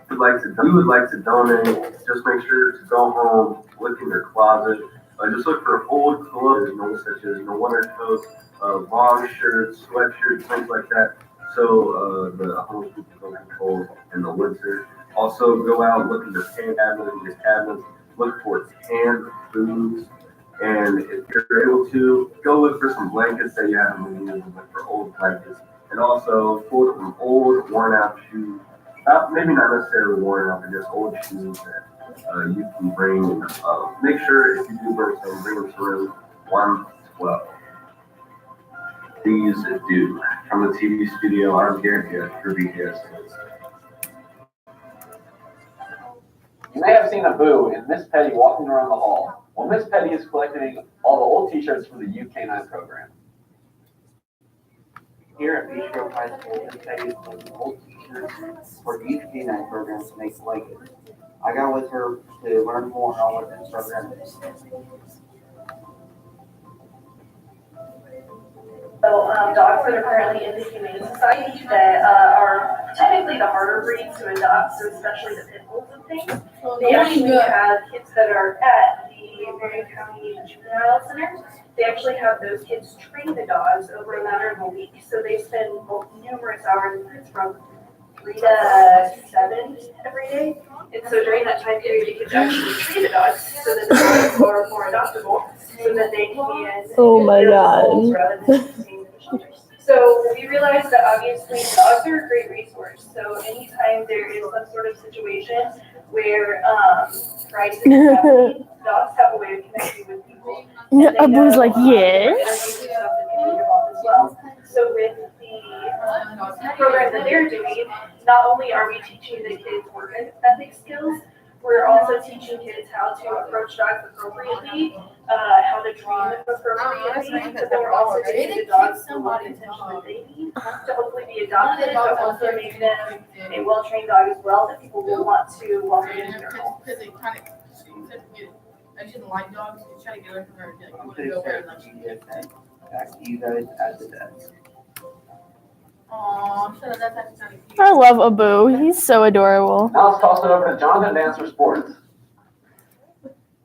We would like to donate. Just make sure to go home, look in your closet, just look for old clothes, such as winter coats, long shirts, sweatshirts, things like that. So the homeless people don't get cold in the winter. Also, go out, look in your cabinets, look for canned foods, and if you're able to, go look for some blankets that you haven't been using, look for old blankets, and also pull from old, worn-out shoes. Maybe not necessarily worn out, but just old shoes that you can bring. Make sure if you do bring some, bring them to room 112. Please do. From the TV studio, I'm Garrett here for BTS. You may have seen a Boo and Miss Petty walking around the hall. Well, Miss Petty is collecting all the old t-shirts for the UK9 program. Here at Beach Grove High School, Miss Petty is collecting old t-shirts for the UK9 program to make blankets. I got with her to learn more on what this program is. So dogs that are currently in the Humane Society that are typically the harder breeds to adopt, so especially the pit bulls and things. They actually have kids that are at the Marion County Juvenile Center. They actually have those kids train the dogs over a matter of a week. So they spend numerous hours, it's from 3 to 7 every day. And so during that time period, you can actually train the dogs so that the dogs are more adoptable, so that they can. Oh my God. So we realized that obviously dogs are a great resource. So anytime there is some sort of situation where crisis is happening, dogs have a way of connecting with people. Abu's like, yeah. So with the program that they're doing, not only are we teaching the kids work ethic skills, we're also teaching kids how to approach dogs appropriately, how to train them appropriately, but then we're also teaching the dogs the what attention that they need to hopefully be adopted, but also make them a well-trained dog as well that people will want to welcome into their home. Because they kind of, I just didn't like dogs, you try to get away from her, you want to go over and like. Back to you guys at the desk. Aw, shut up, that's actually kind of cute. I love Abu. He's so adorable. Now let's toss it over to Jonathan Dance for Sports.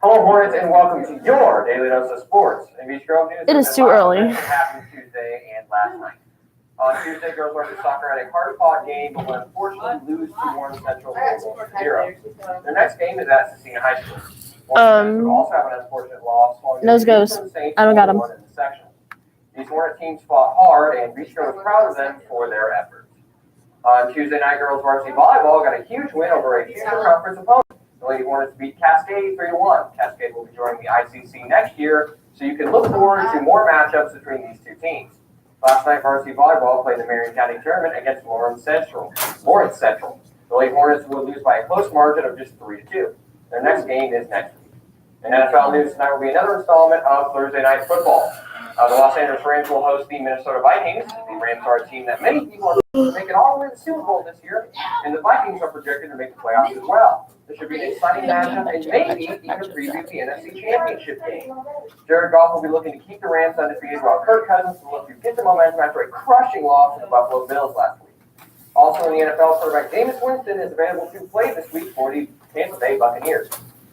Hello, Hornets, and welcome to your Daily Dose of Sports. In Beach Grove News, It is too early. It happened Tuesday and last night. On Tuesday, girls varsity soccer had a hard-fought game, but would unfortunately lose to Warren Central 0. Their next game is at Cecina High School. Warren Central also have an unfortunate loss. Nose goes. I don't got him. These Hornet teams fought hard, and Beach Grove was proud of them for their efforts. On Tuesday night, girls varsity volleyball got a huge win over a future conference opponent. The Lady Hornets beat Cascade 3-1. Cascade will be joining the ICC next year, so you can look forward to more matchups between these two teams. Last night, varsity volleyball played the Marion County tournament against Lawrence Central. The Lady Hornets would lose by a close margin of just 3-2. Their next game is next week. In NFL news tonight will be another installment of Thursday Night Football. The Los Angeles Rams will host the Minnesota Vikings. The Rams are a team that many people are making all the way to the Super Bowl this year, and the Vikings are projected to make the playoffs as well. This should be an exciting matchup, and maybe even preview the NFC Championship game. Jared Goff will be looking to keep the Rams undefeated, while Kirk Cousins will look to get the momentum after a crushing loss to the Buffalo Bills last week. Also in the NFL, quarterback Jameis Winston is available to play this week for the Tampa Bay Buccaneers.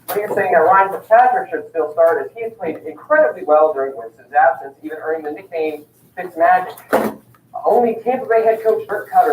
When you're saying that Ryan Fitzpatrick should still start, as he has played incredibly well during Winston's absence, even earning the nickname Fitzmagic. Only Tampa Bay head coach Bert Cutter